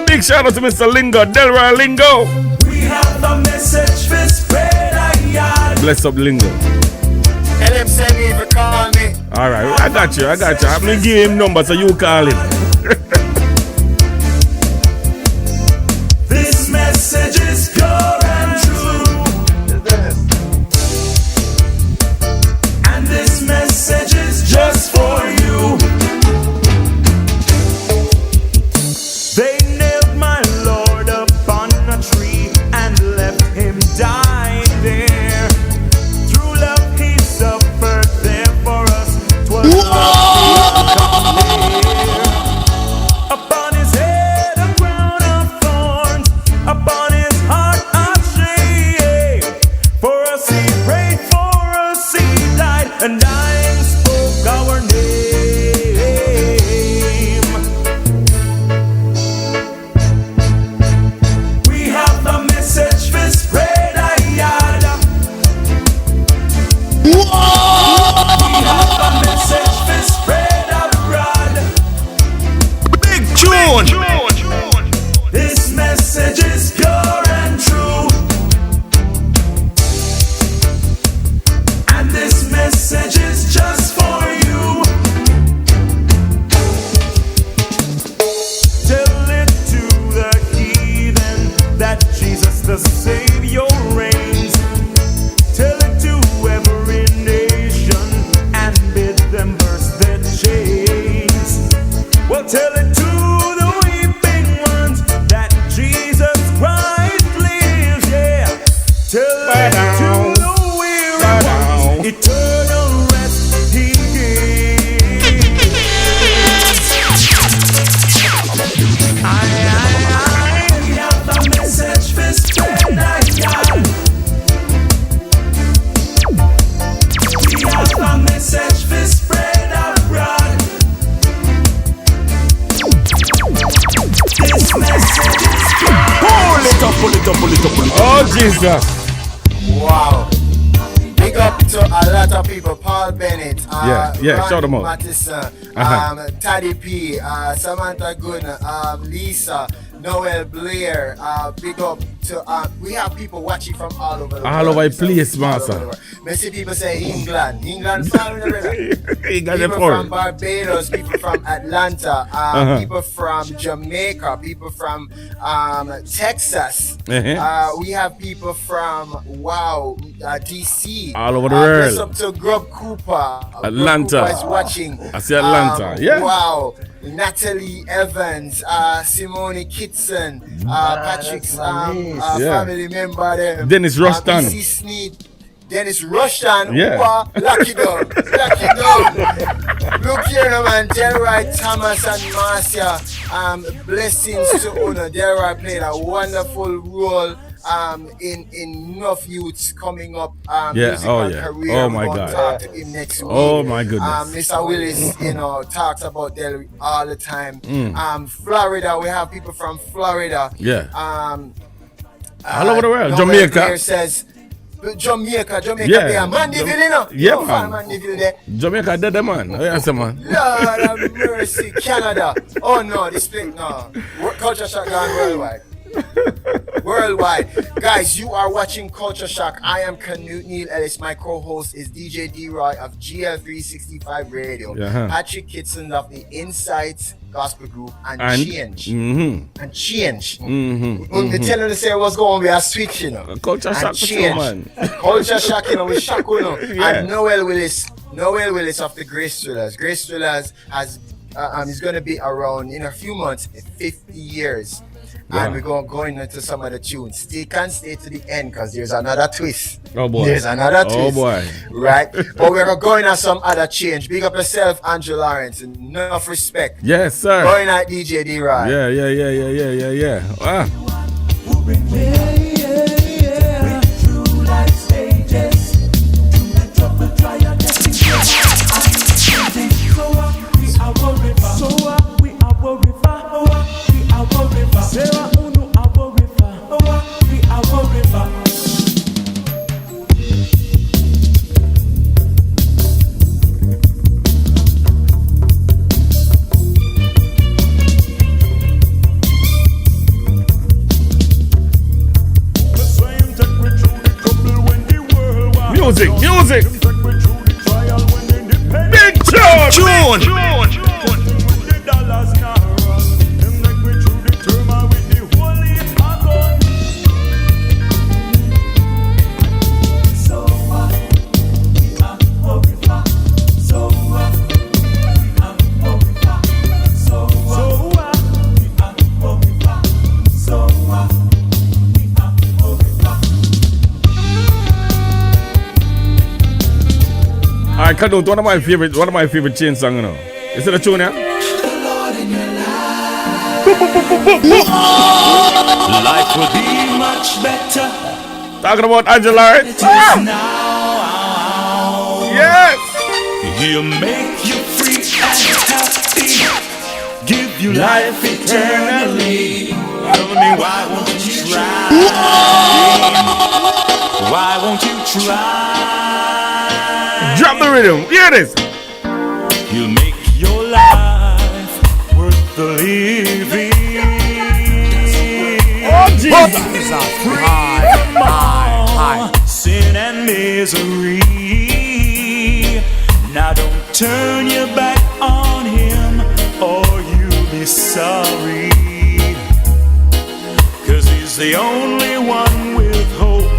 Big shout out to Mr. Lingo, Delroy Lingo. We have the message for spread. Bless up Lingo. Tell him send me if you call me. Alright, I got you. I'm gonna give him number so you call him. This message is pure and true. your reigns. Tell it to every nation and bid them burst their chains. Well, tell it to the weeping ones that Jesus Christ lives, yeah. Tell it to the weary ones, eternal rest He gives. We have a message for spread like that. We have a message for spread abroad. This message is Pull it up, pull it up, pull it up, pull it up. Oh, Jesus. Wow. Big up to a lot of people. Paul Bennett. Shout them out. Mattison, Taddy P, Samantha Good, Lisa, Noel Blair. Big up to we have people watching from all over the world. All over the place, master. I see people say England from people from Barbados, people from Atlanta, people from Jamaica, people from Texas. We have people from DC. All over the world. Up to Grub Cooper. Atlanta. Grub Cooper is watching. I see Atlanta. Wow. Natalie Evans, Simone Kitson, Patrick's family member there. Dennis Rushton. BC Sneed. Dennis Rushton. Yeah. Lucky dog. Look here now, man. Delroy Thomas and Marcia. Blessings to Una. Delroy played a wonderful role in enough youths coming up career. Oh my God. Talk to him next week. Oh my goodness. Mr. Willis, talks about Delroy all the time. Florida, we have people from Florida. Yeah. All over the world. Jamaica says Jamaica yeah. There. Mandeville, you know? Yeah, you man. Mandeville there. Jamaica dead, man. Oh, yes, man. Lord have mercy, Canada. Oh no, this place, no. Culture Shock gone worldwide. Worldwide. Guys, you are watching Culture Shock. I am Canute Neil Ellis. My co-host is DJ D-Roy of GL365 Radio. Patrick Kitson of the Insights Gospel Group and Change. And Change. They tell them to say what's going on, we are switching. Culture Shock, man. Culture Shock, we shock, And Noel Willis of the Grace Thrillers. Grace Thrillers is going to be around in a few months, 50 years. Wow. And we're going to go into some of the tunes. Stay to the end because there's another twist. Oh boy. There's another twist. Oh boy. Right? But we're going on some other change. Big up yourself, Andrew Lawrence. Enough respect. Yes, sir. Going at DJ D-Rod. Yeah. Wow. through life stages. Trouble, trial, Music. Big tune. Canute, one of my favorite chain songs, you know. Is it a tune, yeah? Life will be much better. Talking about Angela, right? Yes! He'll make you free and happy. Give you life eternally. Tell me, why won't you try? Why won't you try? Drop the rhythm. Hear this. You'll make your life worth the living. Oh, Jesus. High. Sin and misery. Now don't turn your back on him or you'll be sorry. 'Cause he's the only one with hope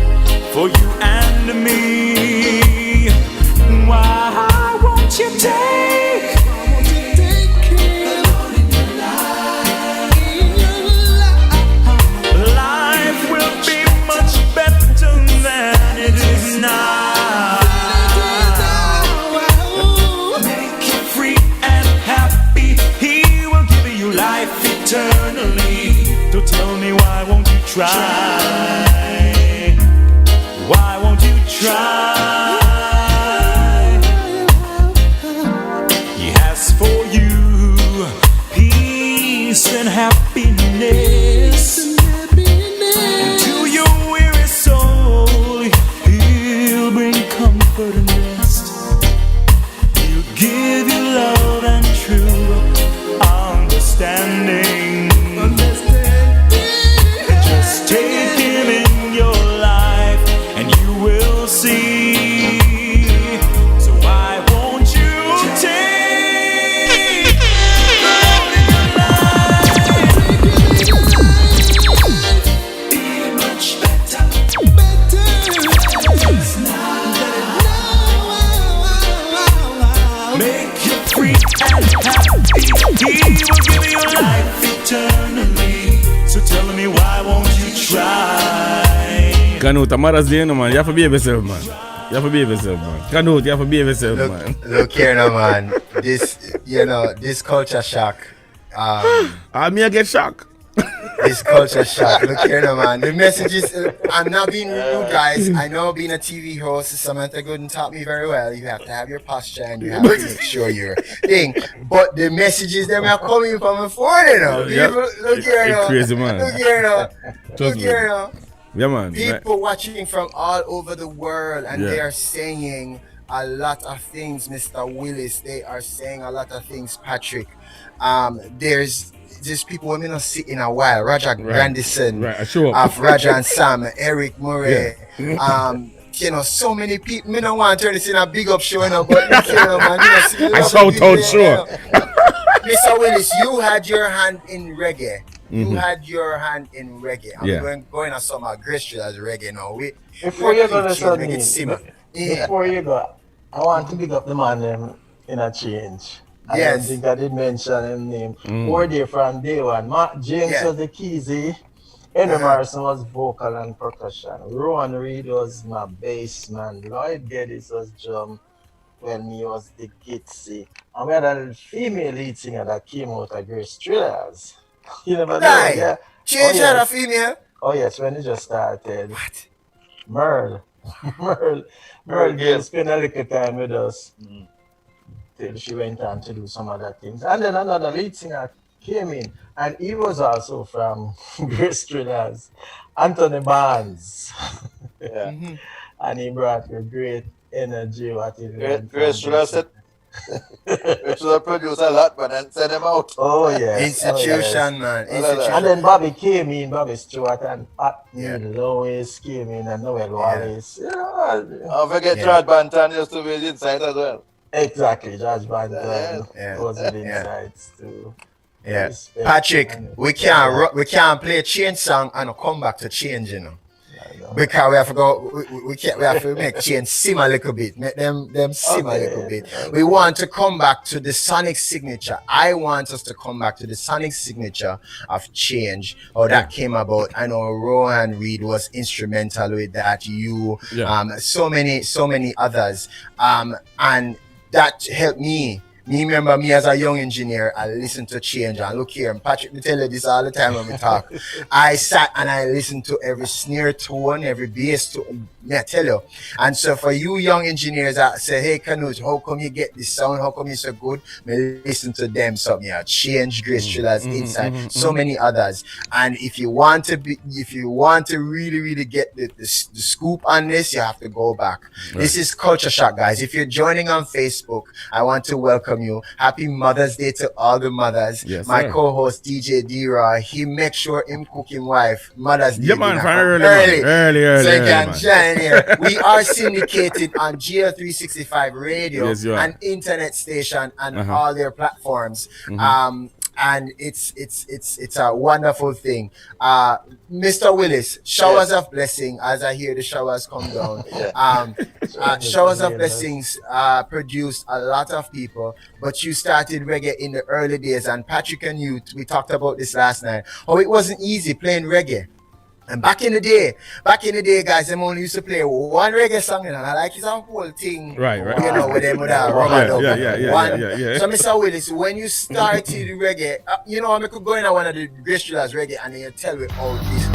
Canute, Mother's Day, no, man. You have to behave yourself, man. You have to behave yourself, man. Canute, you have to behave yourself, man. Look here now, man. This culture shock. Me I get shocked. This culture shock. Look here now, man. The messages, I'm not being rude, guys. I know being a TV host, Samantha Gooden taught me very well. You have to have your posture and you have to make sure you're thing. But the messages that are coming from the phone, you know. Look here now. Crazy, man. Look here now. Look here now. Yeah, man. People watching from all over the world and they are saying a lot of things, Mr. Willis. They are saying a lot of things, Patrick. There's people women not see in a while. Roger Grandison, of Roger and Sam, Eric Murray. So many people. Me don't want to turn this in a big up show, but man, I shout out, sure. Mr. Willis, you had your hand in reggae. You had your hand in reggae. I'm going on some aggressive as reggae now. Before you go, before you go, I want to pick up the man in a change. I don't think I did mention his name. We're there from day one. Mark James was the keysy. Henry Morrison was vocal and percussion. Rowan Reed was my bass man. Lloyd Geddes was drum when he was the gitsy. And we had a female lead singer that came out of Grace Thrillers. You never know, yeah? Change had a female? Oh yes, when it just started. What? Merle Gill spent a little time with us. Till she went on to do some other things. And then another lead singer came in, and he was also from Grace Thrillers, Anthony Barnes. And he brought a great energy. What he Grace Thrillers said, which was produced a lot, but then send them out. Oh, yeah. Institution, man. Institution. And then Bobby came in, Bobby Stewart, and Lois came in, and Noel Wallace. Don't forget George Banton used to be inside as well. Exactly, George Banton was with insights too. Yeah, Patrick, we can't play a change song and come back to change, you know. Because we have to go, we have to make change sim a little bit, make them sim a little bit. We want to come back to the sonic signature. I want us to come back to the sonic signature of change, how that came about. I know Rowan Reed was instrumental with that. So many others, and that helped me. Remember me as a young engineer, I listened to change. And look here, and Patrick, we tell you this all the time when we talk. I sat and I listened to every snare tone, every bass tone. I tell you. And so for you young engineers that say, hey, Canute, how come you get this sound? How come you're so good? Me listen to them. Something Change, Grace Thrillers, Inside, so many others. And if you want to really, really get the scoop on this, you have to go back. This is Culture Shock, guys. If you're joining on Facebook, I want to welcome you. Happy Mother's Day to all the mothers. Yes, my sir. co-host DJ D-Raw, he makes sure him cook him wife Mother's Day. Yeah, man, early. So you can man. join here. We are syndicated on GL365 Radio, Yes, you are. an internet station, and all their platforms. And it's a wonderful thing. Mr. Willis, showers of blessing as I hear the showers come down. Showers of blessings produced a lot of people, but you started reggae in the early days. And Patrick and you, we talked about this last night. Oh, it wasn't easy playing reggae. And back in the day, guys, them only used to play one reggae song, and I like it's a whole thing, Right. You know, with them with that rubber dub. Yeah. So, Mr. Willis, when you started reggae, you know, I could go in one of the Grace Thrillers reggae, and then you tell me all this.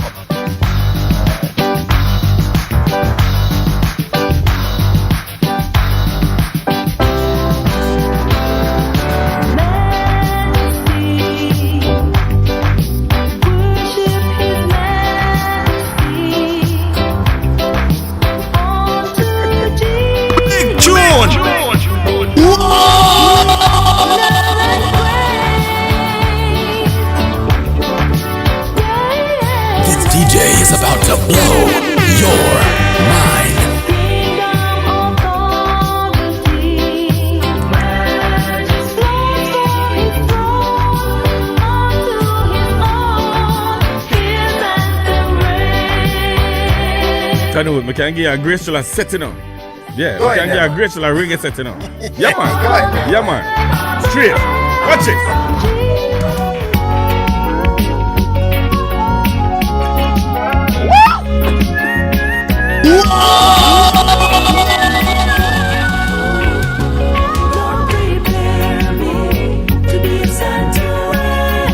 This DJ is about to blow your mind. Canute, we can give you a Grace Thriller setting up. Yeah, we can give you a Grace Thriller reggae setting up. Yeah, man. Yeah, man. Straight. Watch it. prepare me to be a sanctuary,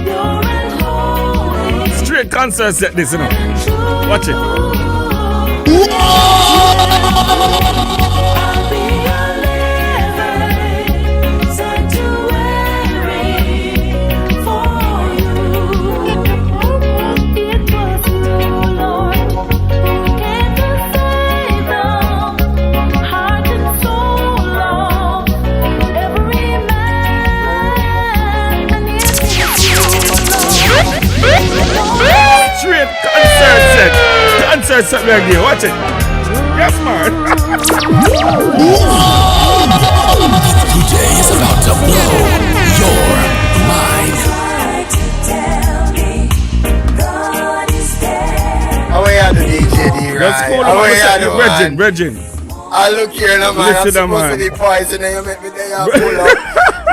pure and holy. Straight concert set this, you know. Watch it. I'll be a living sanctuary for you. It was you, Lord, who came to save them, heart and soul of every man. And it is you, Lord. Straight concert set. Concert set right here. Watch it. Yes, man. Today is about to blow your mind. How are you, DJ D, Let's right? call How are you, him. Regin. I look here now, man. I'm Listen, supposed man. to be poison and you make me there pull up.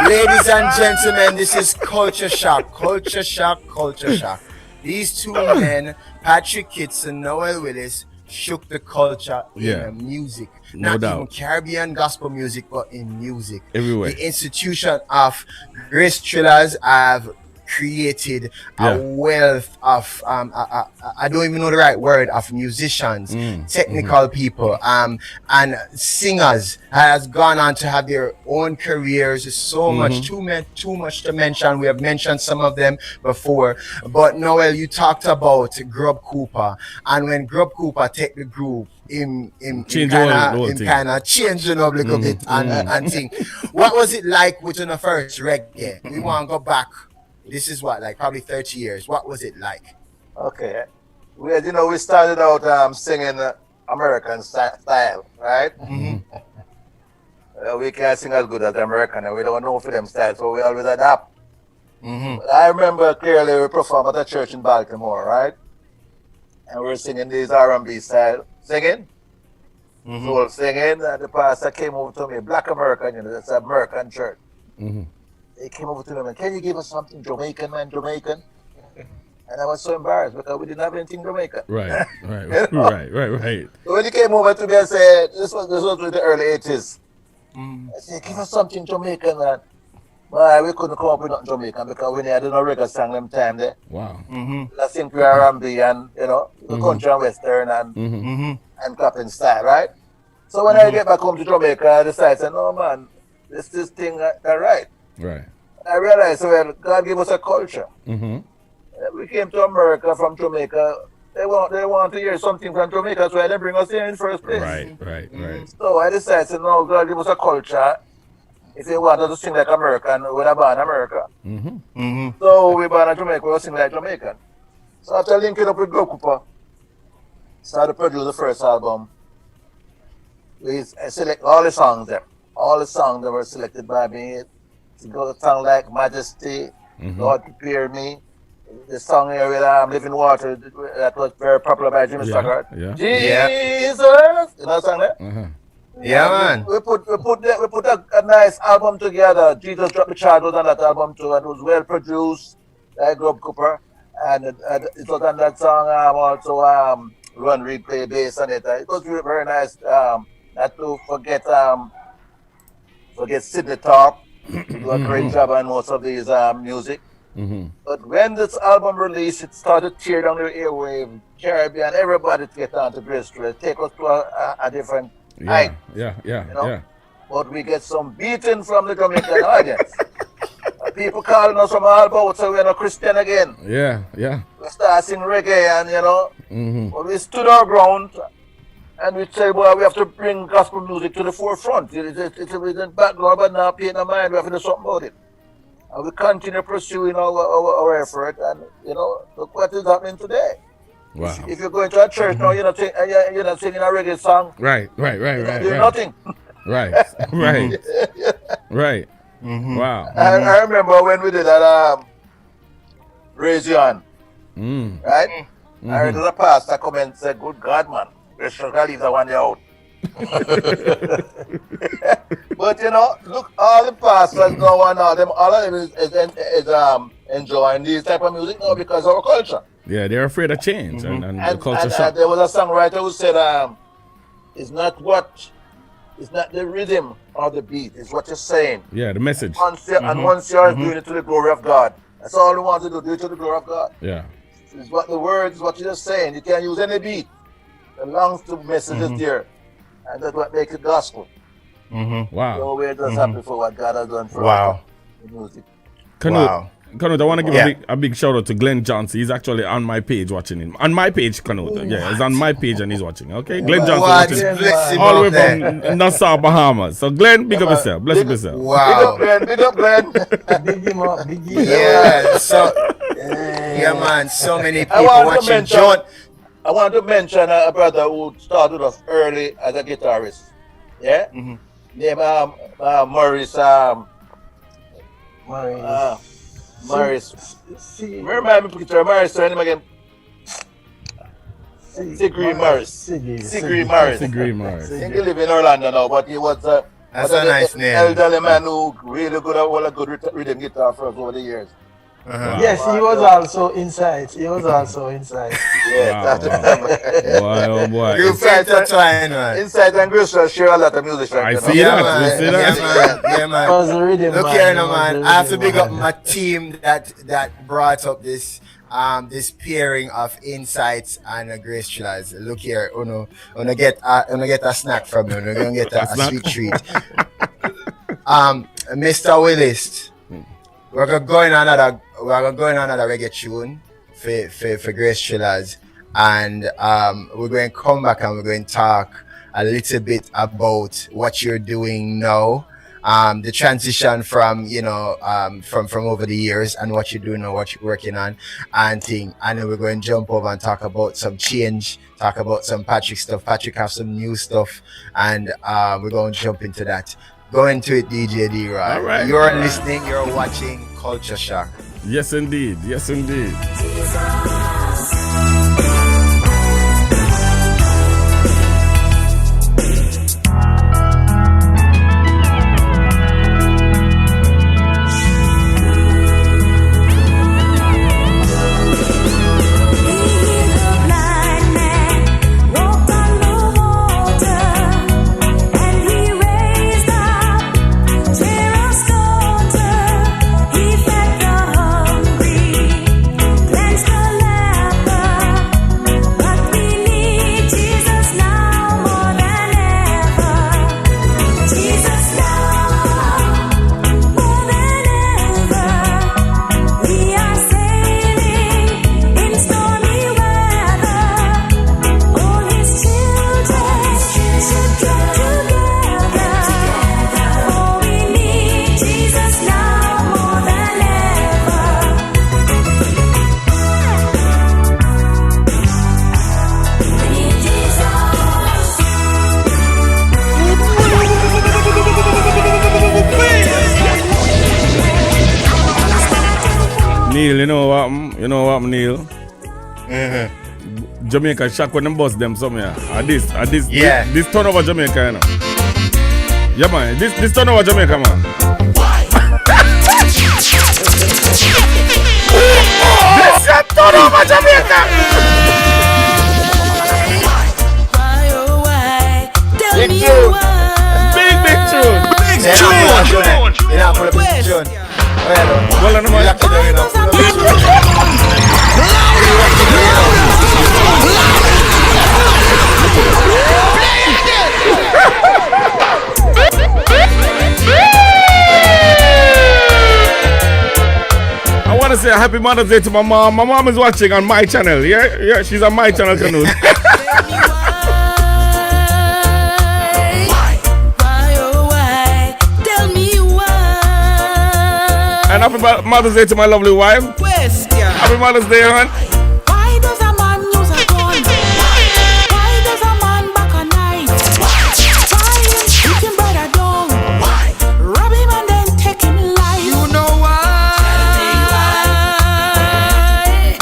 Ladies and gentlemen, this is Culture Shock. Culture Shock, Culture Shock. These two men, Patrick Kitson, Noel Willis, shook the culture in music. No Not doubt. even Caribbean gospel music, but in music. Everywhere. The institution of Grace Thrillers have created a wealth of I don't even know the right word, of musicians, technical people, and singers has gone on to have their own careers. So much, too much to mention. We have mentioned some of them before, but Noel, you talked about Grub Cooper, and when Grub Cooper take the groove, in kind of changing up a little bit and thing. What was it like within the first reggae? We want to go back. This is what, like probably 30 years. What was it like? Okay. We started out singing American style, right? We can't sing as good as the American, and we don't know for them style, so we always adapt. I remember clearly we performed at a church in Baltimore, right? And we were singing these R&B style singing. Soul singing, and the pastor came over to me, Black American, it's an American church. He came over to me and, can you give us something Jamaican, man, Jamaican? And I was so embarrassed because we didn't have anything Jamaican. Right. You know? Right. So when he came over to me and said, this was in the early 80s. I said, give us something Jamaican, man. Well, we couldn't come up with nothing Jamaican because we had no reggae song them time there. Wow. I sing to R&B and, the country and western and clapping style, right? So when I get back home to Jamaica, I decided, no man, this thing right. Right. I realized, well, God gave us a culture. We came to America from Jamaica. They want to hear something from Jamaica, that's why they bring us here in the first place. Right. So I decided, no, God gave us a culture. If they wanted to sing like American, we would have born America. So we born in Jamaica, we will sing like Jamaican. So after linking up with Grub Cooper, started to produce the first album. We select all the songs there. All the songs that were selected by me. To go to song like Majesty, Lord Prepare Me. The song here with Living Water that was very popular by Jimmy Swaggart. Jesus! You know the song there? Yeah, man. We put a nice album together. Jesus Dropped the Child was on that album too, and it was well produced by Grub Cooper. And it was on that song also Run, Read, Play Bass on it. It was really very nice. Not to forget Sidney Tarp. He do a great job on most of these music. But when this album released, it started to tear down the airwave, Caribbean, everybody to get on to Grace Thrillers, take us to a different height. Yeah. But we get some beating from the Jamaican audience. People calling us from all about, so we're not Christian again. Yeah. We start singing reggae and, but we stood our ground and we say, well, we have to bring gospel music to the forefront. It's in the background, but now paying no mind, we have to do something about it. And we continue pursuing our effort, and look what is happening today. Wow. If you're going to a church now, you're not singing a reggae song. Right. You're doing nothing. Right. Wow. I remember when we did that Raise Your Hand, right? I heard the pastor come and say, good God, man, we should leave that one there out. But look, all the pastors now and all of them is enjoying this type of music now because of our culture. Yeah, they're afraid of change and the culture shock. There was a songwriter who said, it's not the rhythm or the beat, it's what you're saying. Yeah, the message. And once you're doing it to the glory of God, that's all you want to do it to the glory of God. Yeah. It's what the words, what you're just saying. You can't use any beat. The long message is there. And that's what makes it gospel. Wow. So we're just happy for what God has done for the music. Canute, I want to give a big shout out to Glenn Johnson. He's actually on my page watching him. On my page, Canute. Yeah, he's on my page and he's watching. Okay, Glenn Johnson watching all the way from Nassau, Bahamas. So Glenn, big up yourself. Bless up yourself. Wow. Big up Glenn. Big him up. Yeah, so man, so many people watching. I want to mention a brother who started us early as a guitarist. Yeah? Named Maurice. Maurice. Remind me, picture Maurice, turn him again. Sigrid Maurice. Maurice. I think he lives in Orlando now, but he was that's a nice name. Elderly man who really good at all a good rhythm guitar for us over the years. Yes, he was also inside. Yeah. Wow. Boy. Inside and Gristol share a lot of music. I see that. Yeah, man. Look here now, man. I have to big up my team that brought up this pairing of insights and Grace Chillers. Look here, uno get a snack from you. We're gonna get a sweet treat. Mr. Willis, we're going another reggae tune for Grace Chillers, and we're going to come back and we're going to talk a little bit about what you're doing now. The transition from from over the years and what you're doing now, what you're working on and thing. And then we're going to jump over and talk about some change, talk about some Patrick stuff. Patrick have some new stuff, and we're going to jump into that. Go into it, DJ D-Roy. All right. You're listening, you're watching Culture Shock. Yes, indeed. Yes, indeed. Neil, you know what, Neil? Jamaica shock when them bust them somewhere. This turn over Jamaica, you know. Yeah, man, this turn over Jamaica, man. This turn over Jamaica. Big tune. Well, I want to say a happy Mother's Day to my mom. My mom is watching on my channel. Yeah, she's on my channel, Canute. And happy Mother's Day to my lovely wife. Happy Mother's Day, hon. Why does a man use a gun? Why does a man back a knife? Why him him brother down? Rob him and then take him life. You know why?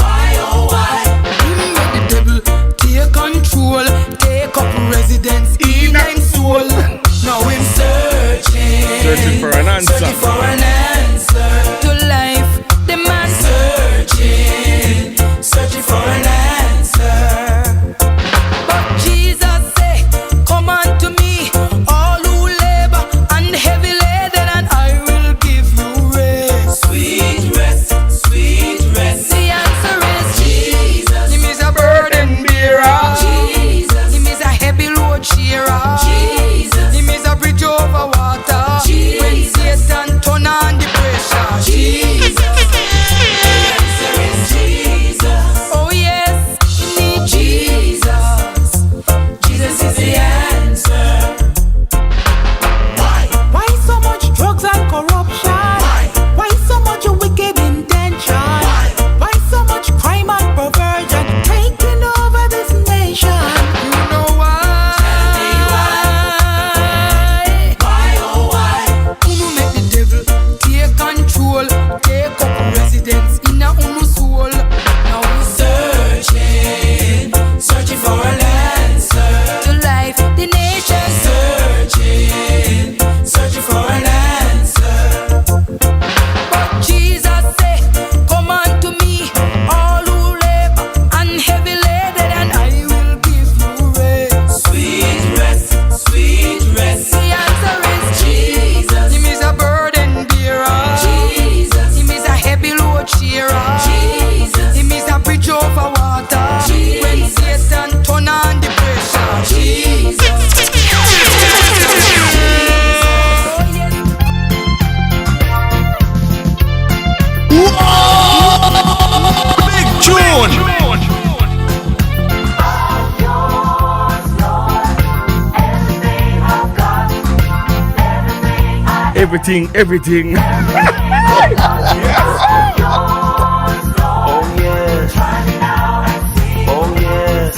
Why? Let the devil take control, take up residence in him soul. Now him searching for an answer. To life, the man everything. Oh yes. Oh yes.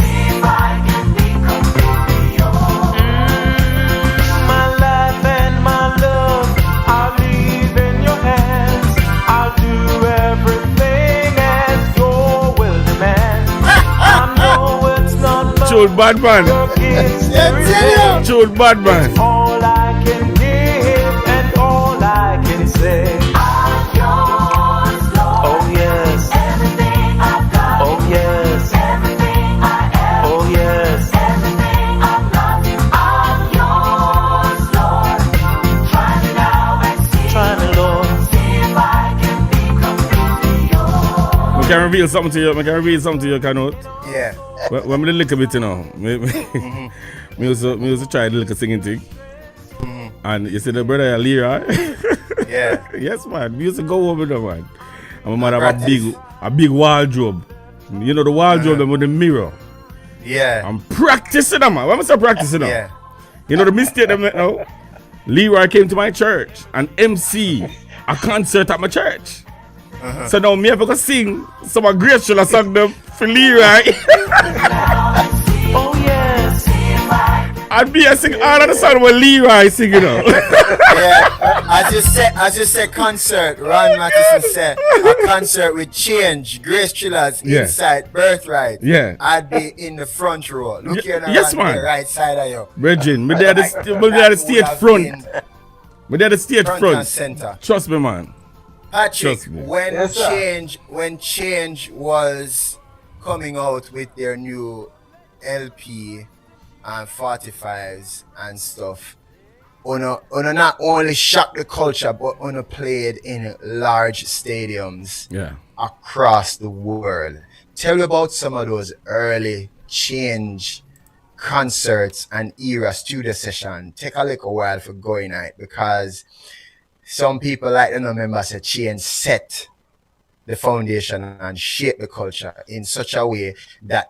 My life and my love, I'll leave in your hands. I'll do everything as your will demands. I know it's not love. Chode bad man. Chode bad man. All I can give and all I can say. I'm yours, Lord. Oh yes. Everything I've got. Oh yes. Everything I am. Oh yes. Everything I'm not. I'm yours, Lord. Try me now and see. Try me, Lord. See if I can be completely yours. We can reveal something to you, Canute. Yeah. When me look a bit, you know, me also try the little singing thing. And you see the brother Leroy? Yeah. Yes, man. We used to go over there, man. And my mother have a big wardrobe. You know the wardrobe with the mirror. Yeah. I'm practicing them, man. When I say practicing them? Yeah. You know the mistake they make now? Leroy came to my church and MC a concert at my church. So now me have to go sing some of great should I song them for Leroy. Oh yes. I'd be a sing all of the song with Leroy singing now. Yeah. As you said concert, Ron Matheson said a concert with Change, Grace Chillers, Inside, Birthright. Yeah. I'd be in the front row. Look here on yes, man. the right side of you. Virgin, me there the stage front. Me there the stage Front front. and center. Trust me, man. Patrick, Trust me. when Change was coming out with their new LP and 45s and stuff, Uno not only shocked the culture, but Uno played in large stadiums across the world. Tell me about some of those early Change concerts and era studio session. Take a little while for going out because some people like to remember say Change set the foundation and shape the culture in such a way that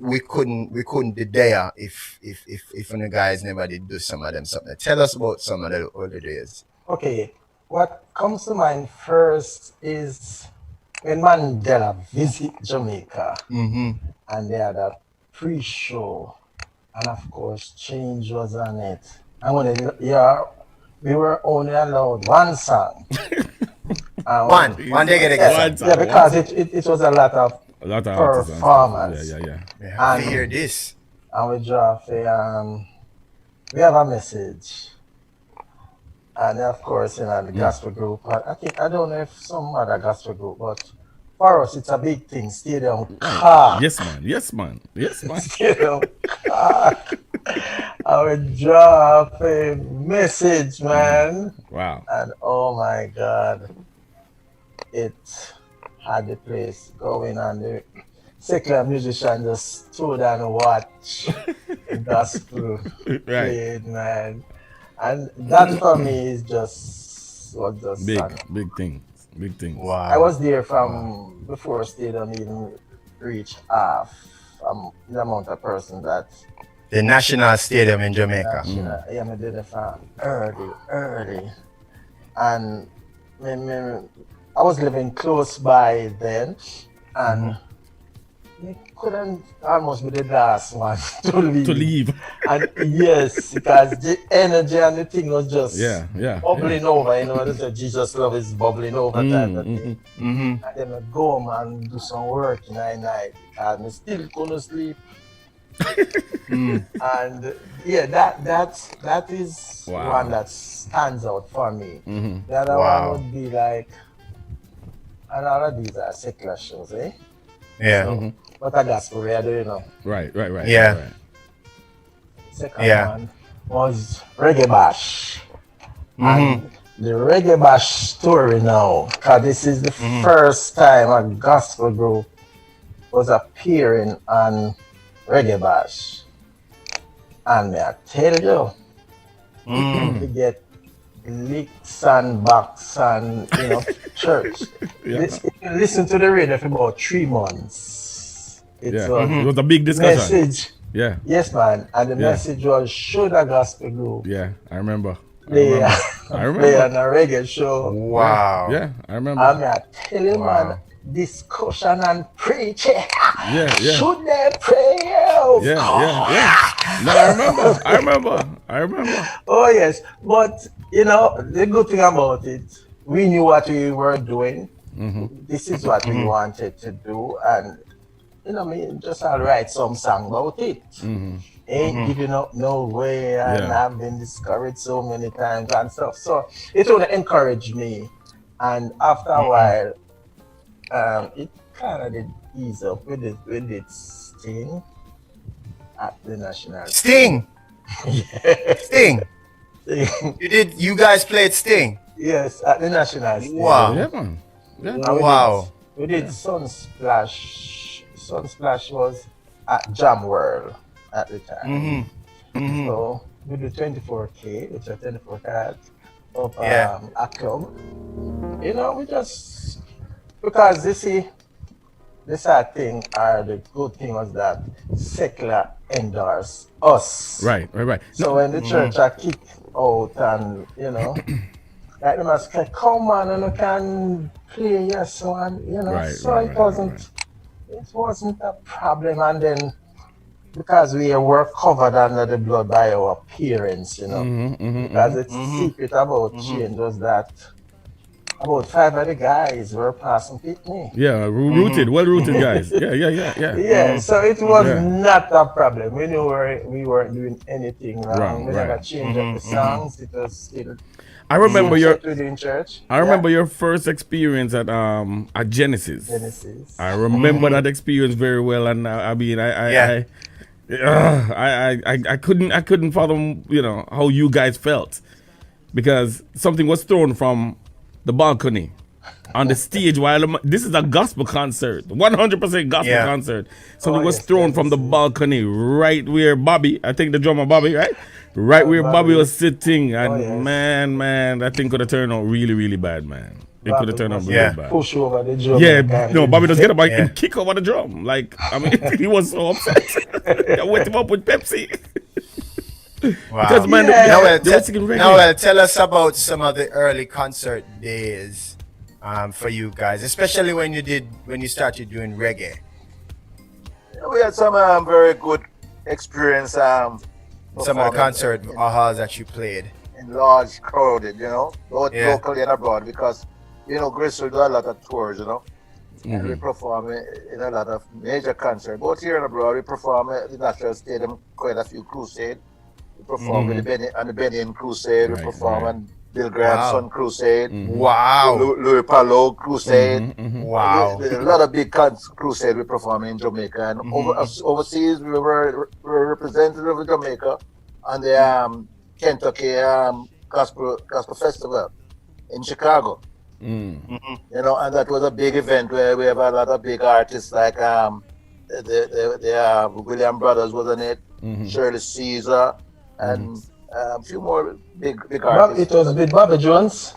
we couldn't be there if the guys never did do some of them something. Tell us about some of the older days. Okay, what comes to mind first is when Mandela visit Jamaica and they had a pre-show, and of course Change was on it. And when we were only allowed one song. One day get a song. Yeah, because it was a lot of performance. Yeah. And hear this. And we draft we have a message. And of course, the gospel group. I don't know if some other gospel group, but for us it's a big thing. Stadium car. Yes, man. Stadium car. I would drop a message, man. Wow. And oh my God, it had the place going on. The secular musician just stood and watched the gospel played, man. And that for me is was just big thing. Wow. I was there from before stadium even reached half the amount of person that. The National Stadium in Jamaica. Yeah, I did it from early. And I was living close by then, and we couldn't almost be the last one to leave. And yes, because the energy and the thing was just bubbling over, you know, the Jesus love is bubbling over type of thing. And then I go home and do some work in the night, and I still couldn't sleep. And that is one that stands out for me. The other one would be like, and all of these are secular shows, eh? Yeah. So, but a gospel radio, you know. Right. Yeah. Right. Second one was Reggae Bash. And the Reggae Bash story now, because this is the first time a gospel group was appearing on Reggae Bash. And may I tell you, to get licks and backs and, you know, church. Listen to the radio for about 3 months. It was a big discussion. Message. Yeah. Yes, man. And the message was, should a gospel group I remember. play I play remember. on a reggae show. Wow. Yeah, I remember. I'm not telling Wow. man, discussion and preaching. Yeah, yeah. Should they pray? Of Yeah, course. yeah. No, I remember. Oh yes, but you know the good thing about it, we knew what we were doing. This is what we wanted to do, and you know, me just I'll write some song about it. Ain't giving up no way, and Yeah. I've been discouraged so many times and stuff. So it would encourage me, and after a while, it kind of did ease up with it Sting at the national. Sting. Sting. Sting. You guys played Sting? Yes, at the national stage. Wow. Yeah, man. Yeah. And Wow. We did Sunsplash. Sunsplash was at Jam World at the time. So we do 24K, which are 24 cards of a club. You know, we just because you see, the sad thing or the good thing was that secular endorsed us. Right. So when the church are kicked out and you know, like they must say, come on and you can play your song, you know. It wasn't a problem, and then because we were covered under the blood by our parents, you know. Because the secret about change was that about 5 of the guys were passing Pitney. Yeah, well-rooted guys. Yeah. Yeah, so it was not a problem. We knew we weren't doing anything wrong. We never changed up the songs. It was still. I remember in church. I remember your first experience at Genesis. I remember that experience very well, and I mean, I couldn't fathom, you know, how you guys felt, because something was thrown from the balcony on the stage while this is a gospel concert, 100% gospel concert. Something was thrown from the balcony right where Bobby, I think the drummer Bobby, right? Right where Bobby was sitting, and man, that thing could have turned out really, really bad, man. It could have turned out really bad. Push over the drum. Yeah, no, Bobby does get up and kick over the drum. Like, I mean, he was so upset. I wet him up with Pepsi. Wow. Because, man, Noel, tell us about some of the early concert days for you guys, especially when you started doing reggae. We had some very good experience. Some of the concert halls that you played. In large crowded, you know, both locally and abroad, because, you know, Grace will do a lot of tours, you know. And we perform in a lot of major concerts. Both here and abroad, we perform at the National Stadium, quite a few crusades. We perform on the Benin Crusade, we perform on Bill Graham's Son Crusade. Wow. Louis Palou Crusade. Wow. There's a lot of big crusade we perform in Jamaica. And overseas, we were representative of Jamaica on the Kentucky Gospel Festival in Chicago. You know, and that was a big event where we have a lot of big artists like the William Brothers, wasn't it? Shirley Caesar, and a few more big artists. It was with Bobby Jones.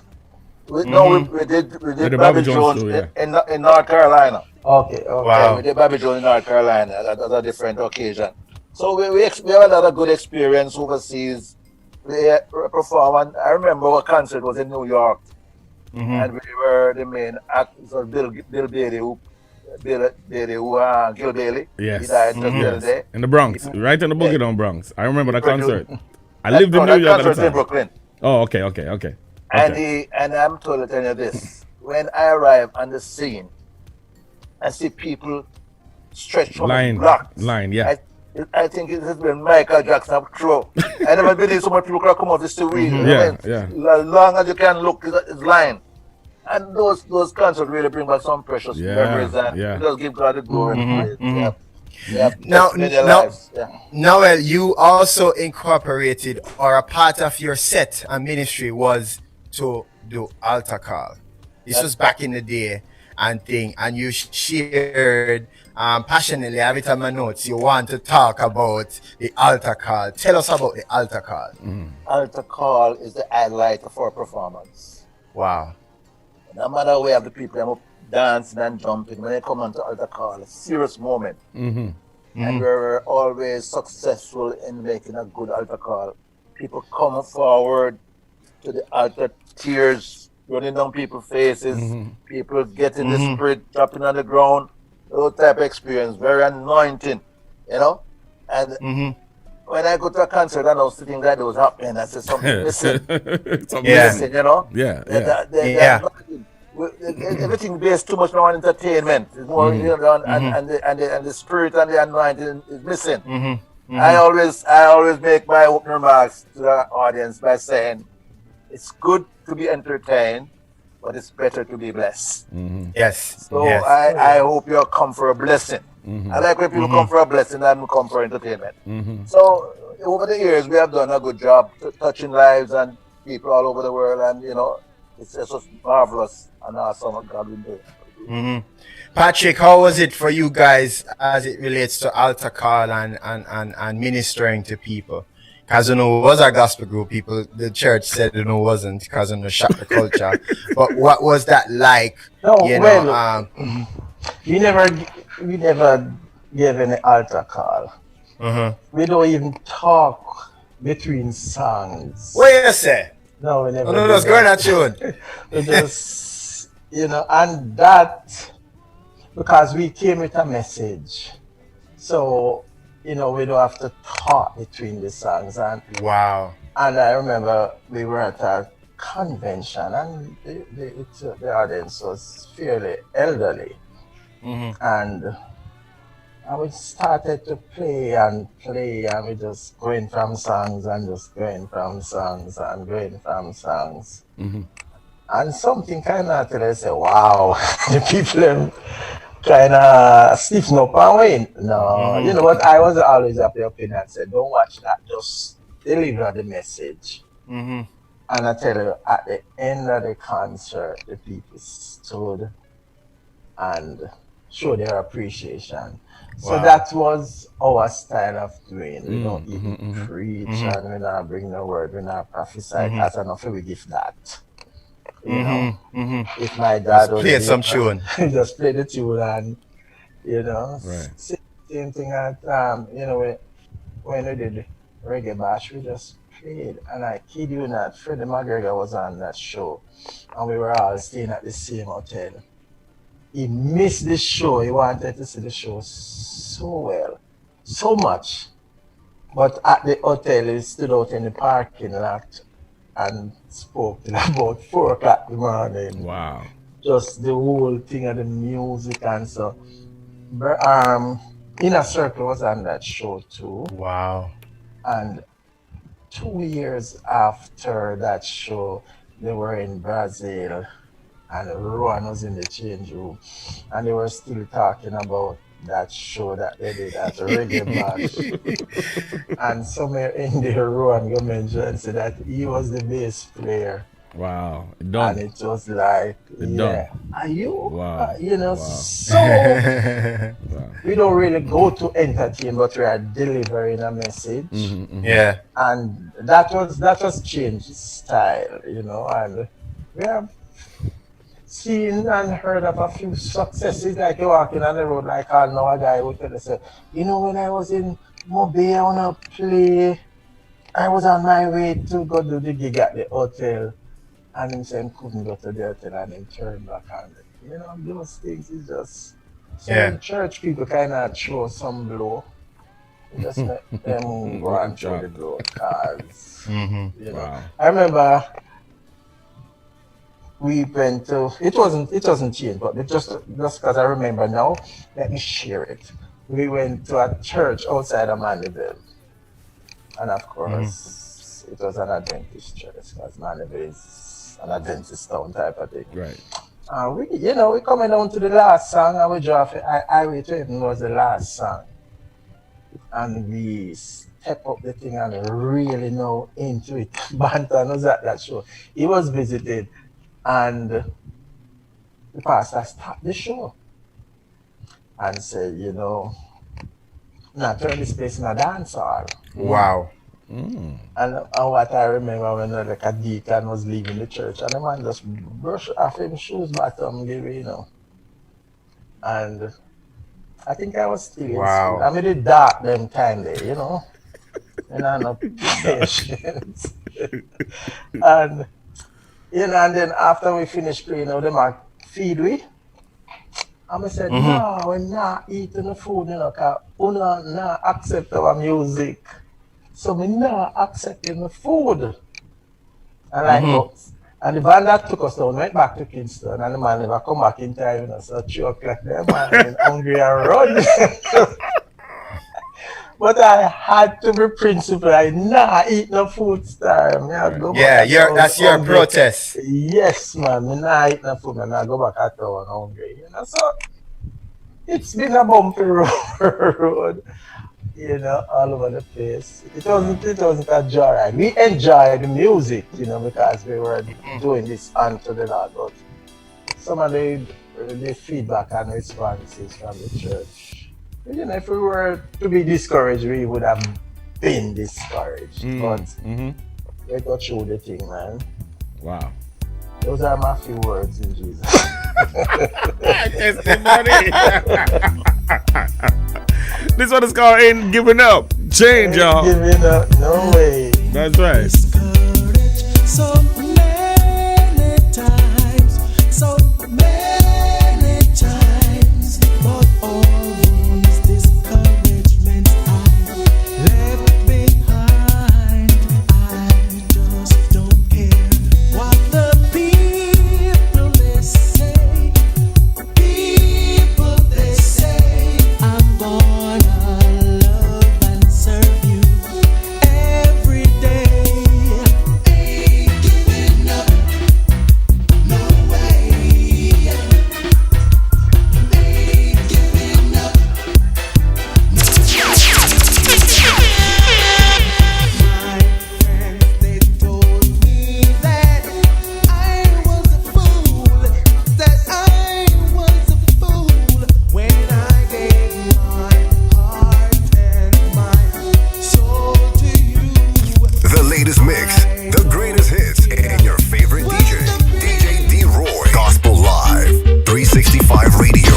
We did Bobby Jones in North Carolina. Okay. Wow. We did Bobby Jones in North Carolina. That was a different occasion. So we have a lot of good experience overseas. We perform, and I remember our concert was in New York, and we were the main act. So Gil Bailey. Yes. He died just the other day. In the Bronx, right in the Boogie Down Bronx. I remember that concert. I lived in New York at the time. In Brooklyn. Oh, okay. And I'm told to tell you this: when I arrive on the scene, I see people stretched from the blocks. I think it has been Michael Jackson throw. I never been so much people can come off the street. As long as you can look, it's line. And those concerts really bring back some precious memories, and just give God the glory. Noel, you also incorporated, or a part of your set and ministry was to do altar call. This was back in the day and you shared passionately every time I notes you want to talk about the altar call. Tell us about the altar call. Altar call is the highlight of our performance. Wow. No matter where the people are dancing and jumping, when they come onto altar call, a serious moment. And we're always successful in making a good altar call. People come forward to the altar, tears running down people's faces, people getting the spirit dropping on the ground. Those type of experience, very anointing, you know. And when I go to a concert and I was sitting there, those happening, I said something missing. Something missing, you know. Yeah. Everything based too much on entertainment. It's more, you know, and the spirit and the anointing is missing. I always make my opening remarks to the audience by saying, it's good to be entertained, but it's better to be blessed. Yes. So I hope you'll come for a blessing. I like when people come for a blessing and come for entertainment. So over the years, we have done a good job touching lives and people all over the world, and you know, it's just marvelous and awesome what God will do. Patrick, how was it for you guys as it relates to altar call and ministering to people? Because you know, it was a gospel group. People, the church said it wasn't because of the shock the culture. But what was that like? We never gave any altar call. We don't even talk between songs. What you say? No, we never. No, that's going at tune. We just, you know, and that because we came with a message, so you know we don't have to talk between the songs. And wow. And I remember we were at a convention, and the audience was fairly elderly, and we started to play, and we just going from songs and just going from songs and going from songs. And something kind of till I say, wow, the people kind of stiffen up and win. No, you know what? I was always of the opinion and said, don't watch that, just deliver the message. And I tell you, at the end of the concert, the people stood and showed their appreciation. So that was our style of doing. We don't even preach, and we not bring the word, we not prophesy. That's enough we give that. You know, if my dad just play some tune, just play the tune, and you know, same thing at you know, when we did Reggae Bash, we just played, and I kid you not, Freddie McGregor was on that show, and we were all staying at the same hotel. He missed the show. He wanted to see the show so well, so much. But at the hotel, he stood out in the parking lot and spoke till about 4 o'clock in the morning. Wow. Just the whole thing of the music and so. Inner Circle was on that show too. Wow. And 2 years after that show, they were in Brazil. And Rowan was in the change room, and they were still talking about that show that they did at Reggae Bash. And somewhere in there, Rowan go mention and said that he was the bass player. Wow, done. And it was like, done. Are you? Wow. You know, so we don't really go to entertain, but we are delivering a message. Yeah. And that was change style, you know, and we have seen and heard of a few successes, like you're walking on the road, like I know a guy would tell us, you know, when I was in Mobile, I wanna play, I was on my way to go do the gig at the hotel, and him saying couldn't go to the hotel, and then turn back, and you know, those things is just, so church people kind of throw some blow, just let them go and throw the blow, cause, you know, I remember we went to, it wasn't changed, but just because I remember now, let me share it. We went to a church outside of Mandeville. And of course, it was an Adventist church, because Mandeville is an Adventist town type of thing. Right. We coming down to the last song, and we drove Highway to Heaven was the last song. And we step up the thing and really know into it. Banton was at that show. He was visited. And the pastor stopped the show and said, you know, now turn this place in a dance hall. Wow. And what I remember when like a deacon was leaving the church, and the man just brushed off him shoes bottom, you know. And I think I was still in school. I mean, the dark them time there, you know. And I no patience. And and then after we finish playing, them a feed we. And I said, no, we're not eating the food, because we not accept our music. So we not accepting the food. And and the van that took us down went back to Kingston, and the man never come back in time, so 3 o'clock there, man, been hungry and run. But I had to be principled. I not eat no food, star. That's your protest. Yes, man. I not eat no food, and I go back at town hungry. So it's been a bumpy road, all over the place. It wasn't a joyride. We enjoyed the music, because we were doing this unto the Lord. But some of the feedback and responses from the church. If we were to be discouraged, we would have been discouraged. But we got through the thing, man. Wow. Those are my few words in Jesus. Testimony. This one is called Ain't Giving Up. Change, y'all. Giving up, no way. That's right. So many times, but all these discouragements I left behind. I just don't care what the people they say. People they say I'm gonna love and serve you every day. Ain't giving up, no way. Ain't giving up. My friends, they told me that I was a fool, when I gave my heart and my soul to you. The latest mix, the greatest hits, and your favorite DJ, DJ D-Roy. Gospel Live, 365 Radio.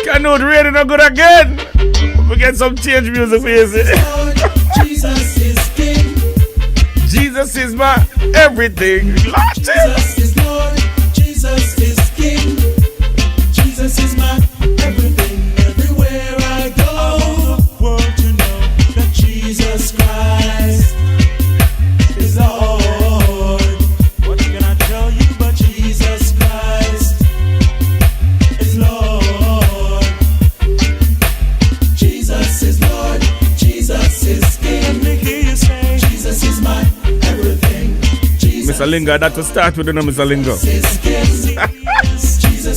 Canute ready no good again. We get some change music for you. Jesus is King. Jesus is my everything. Lord Jesus. Jesus is Lord. Jesus is King. Jesus is my everything. Everywhere I go, I want the world to know that Jesus Christ is Lord. What can I tell you but Jesus Christ is Lord? Jesus is Lord. Jesus is King. Let me hear you say, Jesus is my everything. Mr. Linga, that to start with, Mr. Linga. Jesus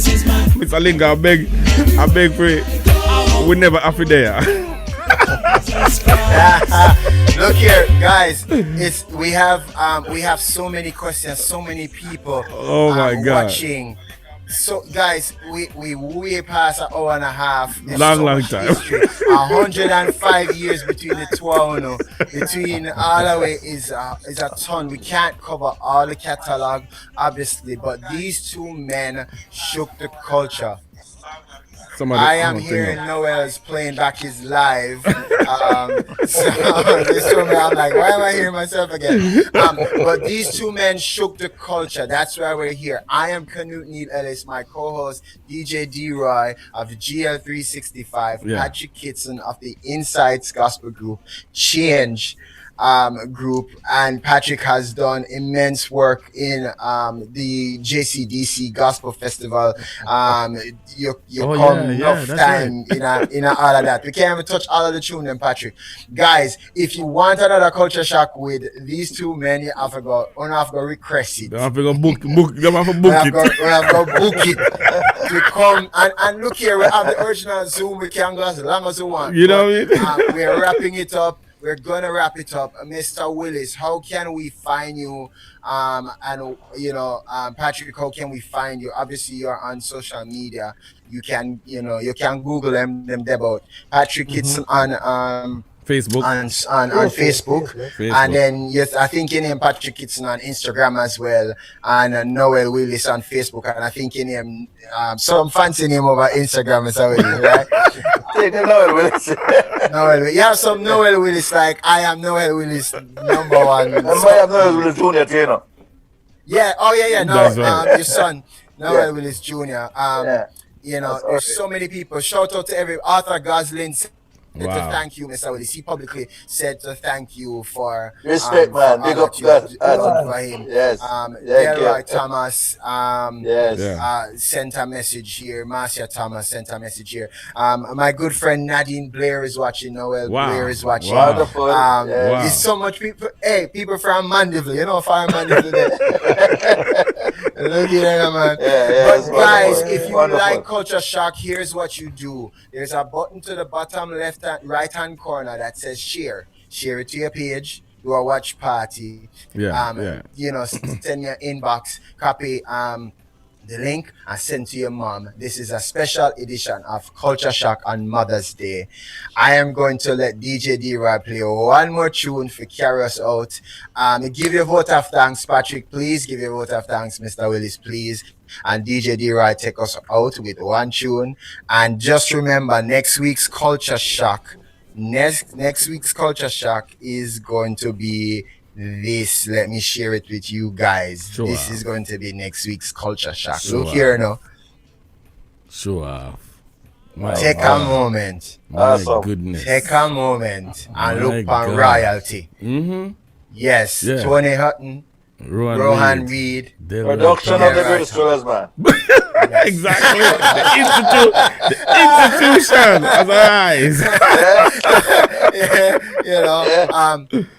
is my Mr. Linga, I beg for it. We never have it there. Look here, guys. We have so many questions, so many people. Oh my God. Watching. So, guys, we way past an hour and a half. There's Long much time. history. 105 years between the two. Between all the way is a ton. We can't cover all the catalog, obviously, but these two men shook the culture. I am hearing Noel's playing back his live. So this one, I'm like, why am I hearing myself again? But these two men shook the culture. That's why we're here. I am Canute Neil Ellis, my co-host DJ D-Roy of the GL365, Patrick Kitson of the Insights Gospel Group, Change group, and Patrick has done immense work in the JCDC Gospel Festival. You come enough time in all of that. We can't even touch all of the tune then, Patrick. Guys, if you want another culture shock with these two men, you have to go request it. You have to go book it. To come and look here, we have the original Zoom. We can go as long as we want. You know what I mean? We're wrapping it up. We're gonna wrap it up. Mr. Willis, how can we find you? Patrick, how can we find you? Obviously, you're on social media. You can Google them about Patrick Kitson on Facebook. On Facebook. And then yes, I think your name Patrick Kitson on Instagram as well, and Noel Willis on Facebook, and I think your name some fancy name over Instagram as well, right? Take the Noel Willis. Noel, you have some Noel Willis, like I am Noel Willis number one. And I have Noel Willis Jr. too, you know. Yeah, oh yeah. No, That's right. your son, Noel Willis Jr. You know, there's so many people. Shout out to every Arthur Goslin. To thank you, Mr. Willis. He publicly said to thank you for respect, man. Big up for him. Yes. Delroy Thomas yes. Sent a message here. Marcia Thomas sent a message here. My good friend Nadine Blair is watching. Noel Blair is watching. Wonderful. There's so much people. Hey, people from Mandeville. You know, far Mandeville there. Look at that, man. But guys, if you like Culture Shock, here's what you do. There's a button to the bottom left and right hand corner that says share. Share it to your page. Do a watch party. You know, send your inbox, copy the link and send to your mom. This is a special edition of Culture Shock on Mother's Day. I am going to let DJ D-Roy play one more tune for carry us out. Give your vote of thanks, Patrick, please. Give your vote of thanks, Mr. Willis, please. And DJ D-Roy take us out with one tune. And just remember, next week's Culture Shock is going to be this. Let me share it with you guys. Sure. This is going to be next week's Culture Shock. Look here now. Sure. Take a moment. My goodness. Take a moment and look on royalty. Yes. Tony Hutton, Rohan Reed. Production of the Great Swellers, man. Exactly. The institution of eyes.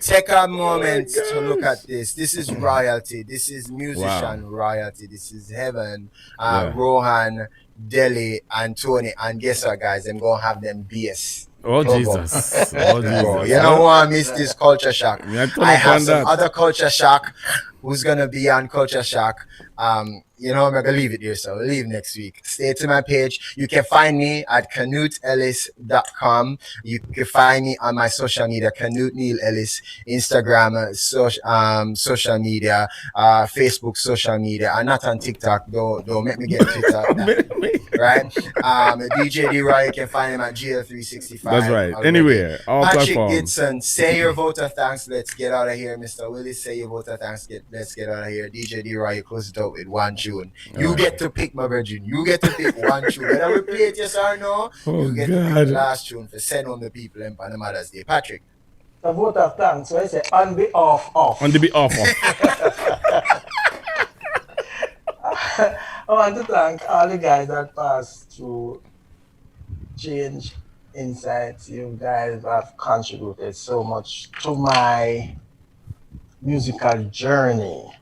Take a moment to look at this. This is royalty. This is musician royalty. This is heaven. Rohan, Delhi, and Tony. And guess what, guys? I'm going to have them BS. Oh, Jesus. You don't want to miss this Culture Shock. I have some other Culture Shock who's going to be on Culture Shock. I'm going to leave it here, so we'll leave next week. Stay to my page. You can find me at canuteellis.com. You can find me on my social media, Canute Neil Ellis, Instagram, social media, Facebook, social media. I'm not on TikTok. Don't make me get TikTok. Right? DJ D-Roy, you can find him at GL365. That's right. Already. Anywhere. All Patrick platforms. Kitson, say your vote of thanks. Let's get out of here. Mr. Willis, say your vote of thanks. Let's get out of here. DJ D-Roy, you close it out with one tune. You get to pick, my virgin. You get to pick one tune. Whether we play it, yes or no, you get to pick the last tune for send home the people on the Mother's Day. Patrick. A vote of thanks. So I say on behalf of. On the behalf of. I want to thank all the guys that passed through Change Insights. You guys have contributed so much to my musical journey.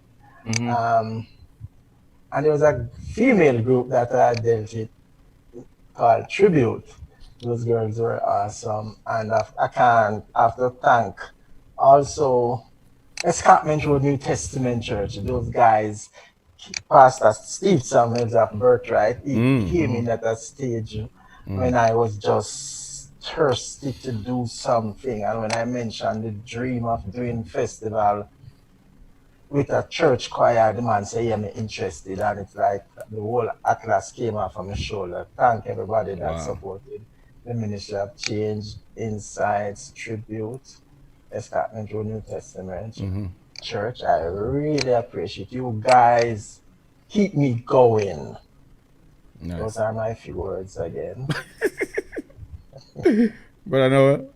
And there was a female group that I dealt with called Tribute. Those girls were awesome. And I have to thank also Escarpment Road New Testament Church. Those guys, Pastor Steve Samuels of Birthright, he came in at a stage when I was just thirsty to do something. And when I mentioned the dream of doing festival with a church choir, the man said, yeah, I'm interested. And it's like the whole atlas came off from my shoulder. Thank everybody that supported the Ministry of Change, Insights, Tribute, Escarpment Road New Testament Church. I really appreciate you guys. Keep me going. Nice. Those are my few words again. Brother Noel?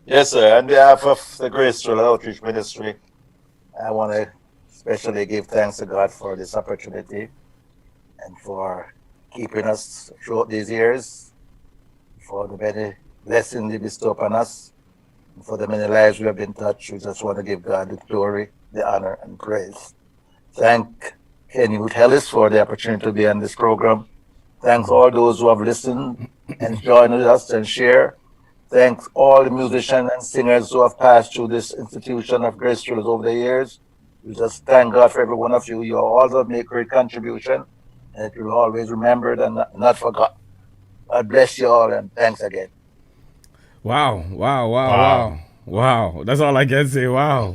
Yes, sir. On behalf of the Grace Trail Outreach Ministry, I want to especially give thanks to God for this opportunity and for keeping us throughout these years, for the many blessings He bestowed upon us, and for the many lives we have been touched. We just want to give God the glory, the honor, and praise. Thank Canute Ellis for the opportunity to be on this program. Thanks all those who have listened and joined with us and share. Thanks all the musicians and singers who have passed through this institution of Grace Trails over the years. We just thank God for every one of you. You all make great contribution, and it will always remembered and not forgotten. God bless you all, and thanks again. Wow. Wow, that's all I can say. Wow.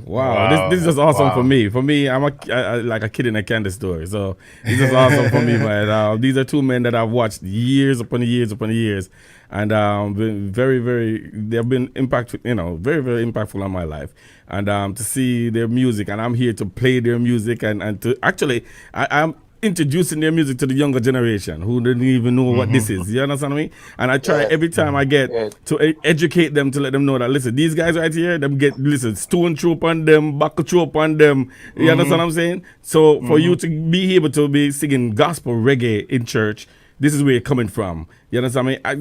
This is just awesome for me. For me, I'm like a kid in a candy store. So this is awesome for me, man. These are two men that I've watched years upon years upon years, and been they've been impactful. Very very impactful on my life. And to see their music, and I'm here to play their music, and to actually, I'm introducing their music to the younger generation who didn't even know what this is. You understand me? And I try every time I get to educate them, to let them know that, listen, these guys right here, stone troop on them, buckle troop on them. You understand what I'm saying? So for you to be able to be singing gospel reggae in church, this is where you're coming from. You understand me? I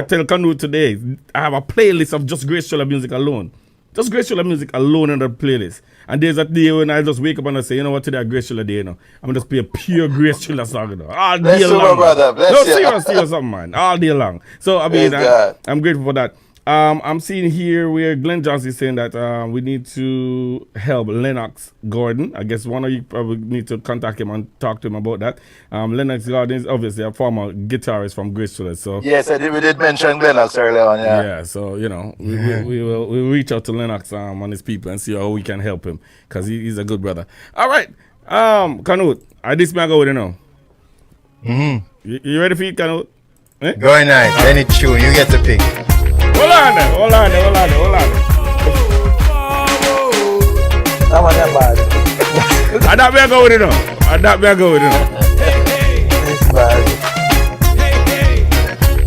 tell Canute today, I have a playlist of just Grace Trailer music alone. Just Grace Trailer music alone on the playlist. And there's a day when I just wake up and I say, you know what, today a Grace Trailer day, I'm gonna just play a pure Grace Trailer song, all Bless day you, long. brother. Bless you. Serious something, man. All day long. So I mean, I'm grateful for that. I'm seeing here where Glenn Johnson is saying that we need to help Lennox Gordon. I guess one of you probably need to contact him and talk to him about that. Lennox Gordon is obviously a former guitarist from Grace Trailer. So yes, we did mention Lennox earlier on. Yeah. So we'll reach out to Lennox and his people and see how we can help him, because he's a good brother. All right, Canute, this man go with you now. You ready for it, Canute? Going nice. Any tune you get to pick. Hold on. That one that bad. I don't be a go with it now. It's bad.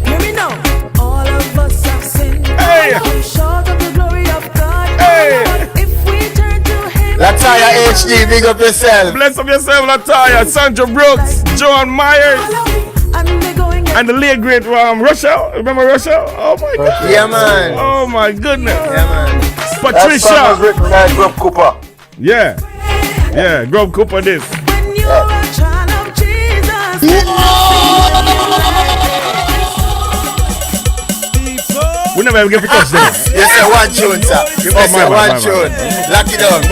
Hear me now. All of us have sinned. Hey. Come short of the glory of God. Hey. But if we turn to Him, Lataya HD, big up yourself. Bless up yourself, Lataya, Sandra Brooks, Joan Myers, and the late great Rochelle. Remember Rochelle? Oh my God. Yeah, man. Oh my goodness. Yeah, man. That song was Patricia. written by Grub Cooper. Yeah. Grub Cooper this. when you're a child of Jesus, We never ever get to touch them. You say one tune, sir. You Oh, say my one bad. tune. Lock it down.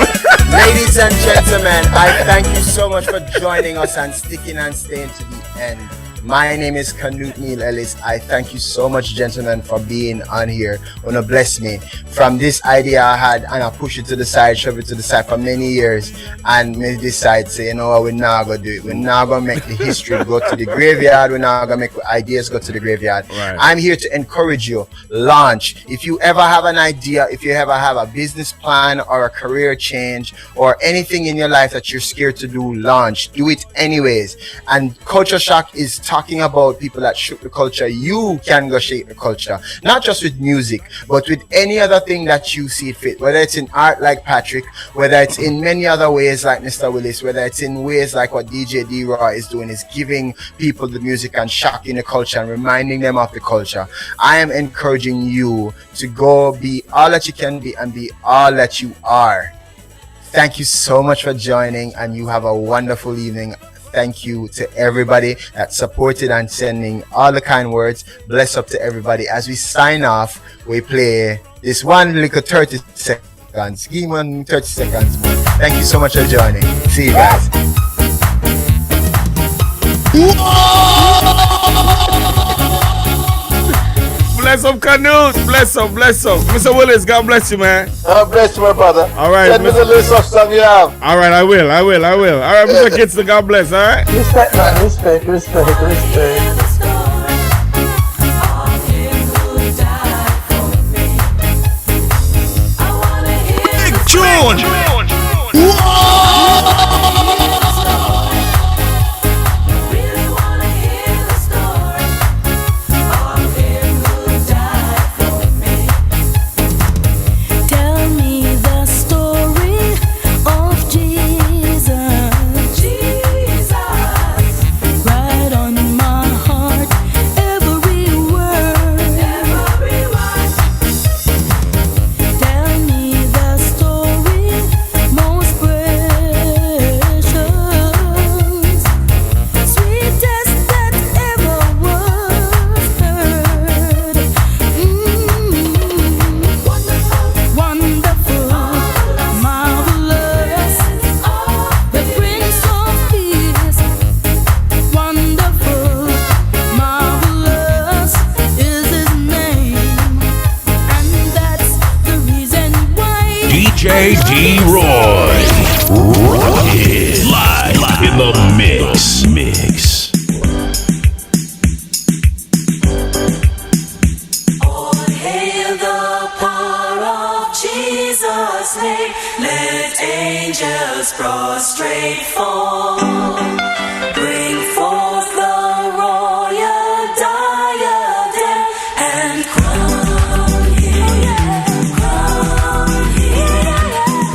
Ladies and gentlemen, I thank you so much for joining us and sticking and staying to the end. My name is Canute Neil Ellis. I thank you so much, gentlemen, for being on here. Wanna bless me. From this idea I had, and I push it to the side, shove it to the side for many years, and me decide, say, you know what, we're not gonna do it. We're not gonna make the history go to the graveyard. We're not gonna make ideas go to the graveyard. Right. I'm here to encourage you. Launch. If you ever have an idea, if you ever have a business plan or a career change or anything in your life that you're scared to do, launch. Do it anyways. And Culture Shock is talking about people that shook the culture. You can go shake the culture, not just with music, but with any other thing that you see fit, whether it's in art like Patrick, whether it's in many other ways like Mr. Willis, whether it's in ways like what DJ D-Raw is doing, is giving people the music and shocking the culture and reminding them of the culture. I am encouraging you to go be all that you can be and be all that you are. Thank you so much for joining, and you have a wonderful evening. Thank you to everybody that supported and sending all the kind words. Bless up to everybody. As we sign off, we play this one little 30 seconds. Give me 30 seconds. Thank you so much for joining. See you guys. Bless up, Canute. Bless up. Mr. Willis, God bless you, man. God bless you, my brother. All right, Send me the list of songs you have. All right, I will. All right, Mr. Kitson, God bless, all right? Respect, man. Respect. the story of Him who died for me. I wanna hear the June. really wanna hear the story of Him who died for me. Tell me the story of Jesus. Right on my heart. DJ D-Roy. Rocket. Live in the mix. All hail the power of Jesus' name. Let angels prostrate fall. Bring forth the royal diadem and crown him, crown him,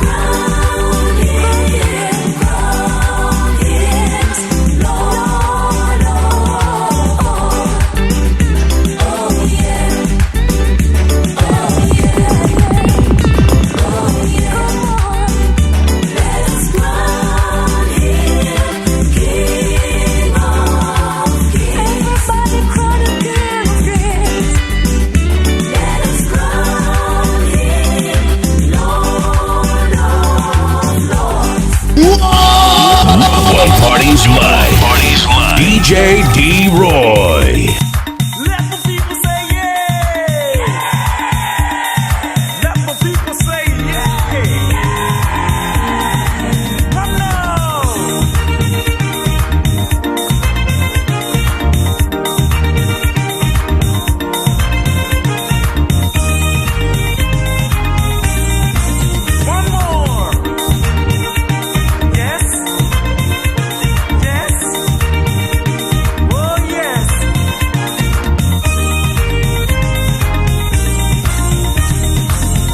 crown him, crown him, Lord of all. Oh yeah, oh yeah, oh yeah. Let us crown him King of Kings. Everybody crown him King of Kings. Let us crown him Lord of Lords. One party's live. DJ D-Roy. Let the people say yeah. Let the people say yeah. Come now. One more. Yes. Yes. Oh yes.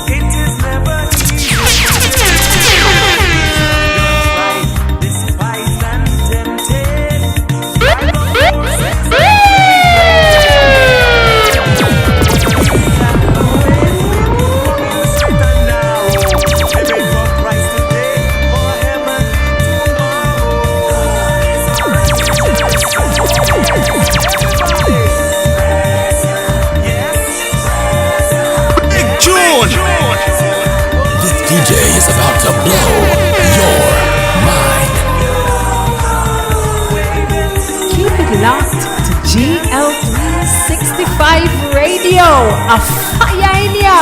It is never easy. Despised and tempted by the forces of Living for Christ today, for heavenly Big tune! This DJ is about to blow your mind. Keep it locked to GL365 Radio. A fire in ya.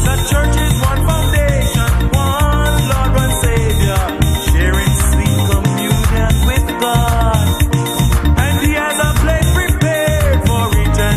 The church is one foundation, one Lord, one Savior, sharing sweet communion with God. And He has a place prepared for eternity.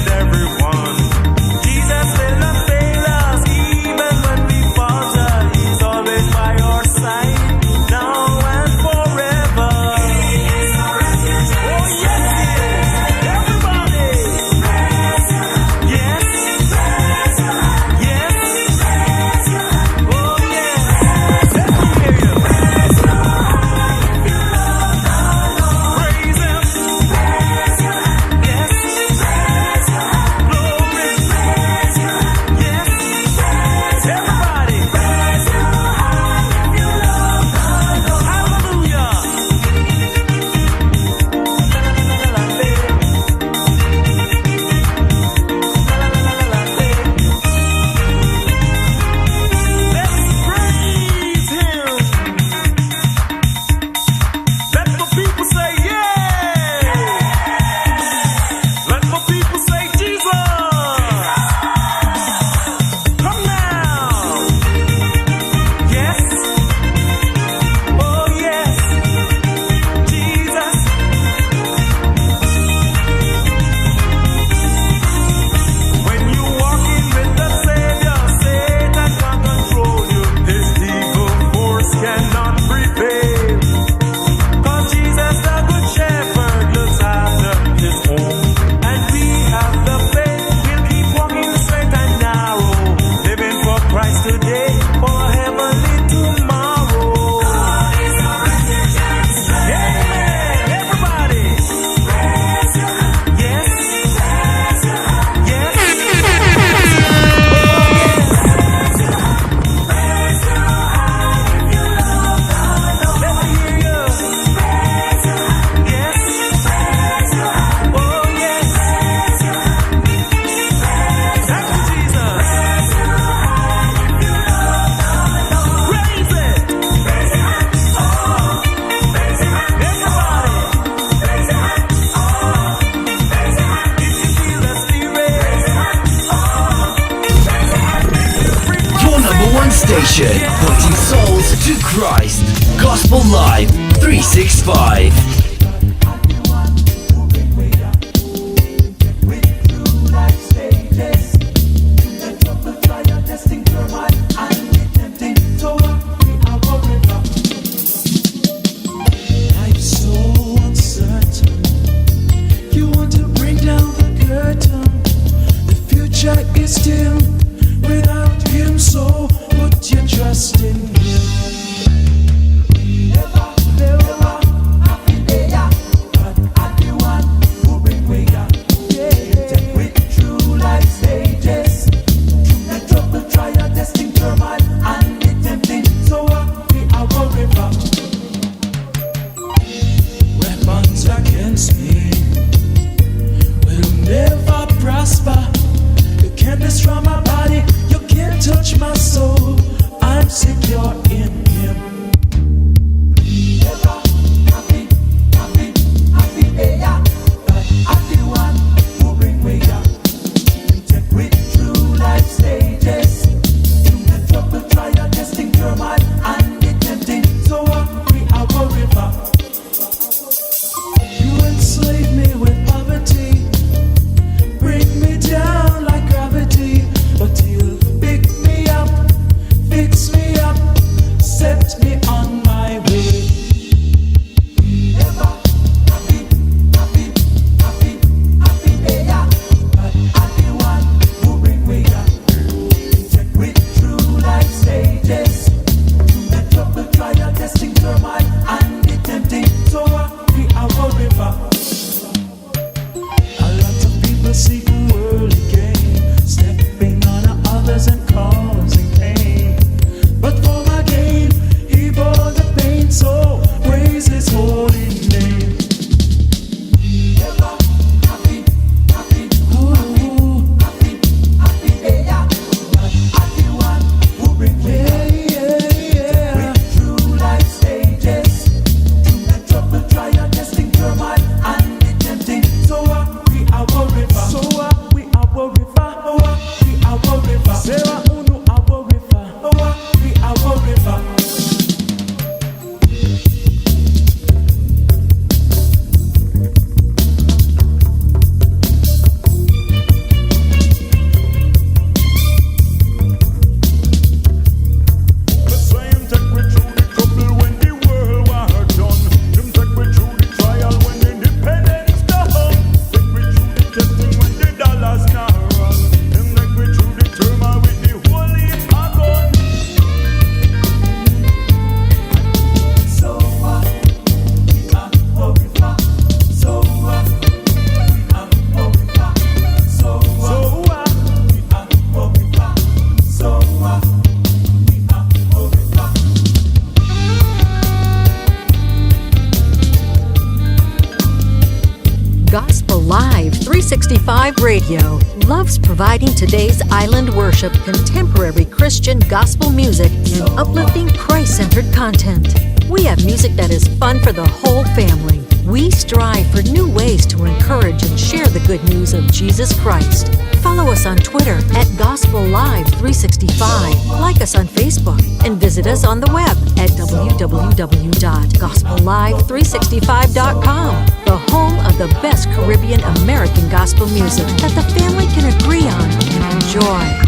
station pointing souls to Christ. Gospel Live 365. Still without him, so put your trust in him. Never, never, happy day, but I'm the one who bring we up. Take with true life stages, the trouble, trial, testing, turmoil, and the tempting. So we are forever. Weapons against me will never prosper. Can't destroy my body, you can't touch my soul. I'm secure in him. Never happy, happy, happy day, but I'm the one who bring way up. Take with true life stages, in the trouble, trial, testing, turmoil, and the tempting. So we are forever. You enslave me with poverty, bring me down like gravity, but you'll pick me up, fix me up, set me on my way. Never happy, happy, happy, happy day, but I'm the one who bring me up. Take with true life stages, the trouble, trial, testing, turmoil, and the tempting. So we are forever. A lot of people seek worldly gain, stepping on others and causing pain. But for my gain, he bore the pain, so praise his holy name. Never happy, happy, happy, happy, happy day, but I'm the one who bring me with true life stages, the trouble, trial, testing, turmoil, and the tempting. So we are forever. So we are forever. We are forever. Sarah Unu are forever. We are forever. The same take me through the trouble when the world war done. Him take me through the trial when independence done. Take me through the testing when the dollars now run. Him take me through the turmoil with the holy gun. So we are forever. So we are forever. So we are forever. So we are forever. Gospel Live 365 Radio loves providing today's island worship, contemporary Christian gospel music, and uplifting Christ-centered content. We have music that is fun for the whole family. We strive for new ways to encourage and share the good news of Jesus Christ. Follow us on Twitter at Gospel Live 365. Like us on Facebook and visit us on the web at www.gospellive365.com, the home of the best Caribbean American gospel music that the family can agree on and enjoy.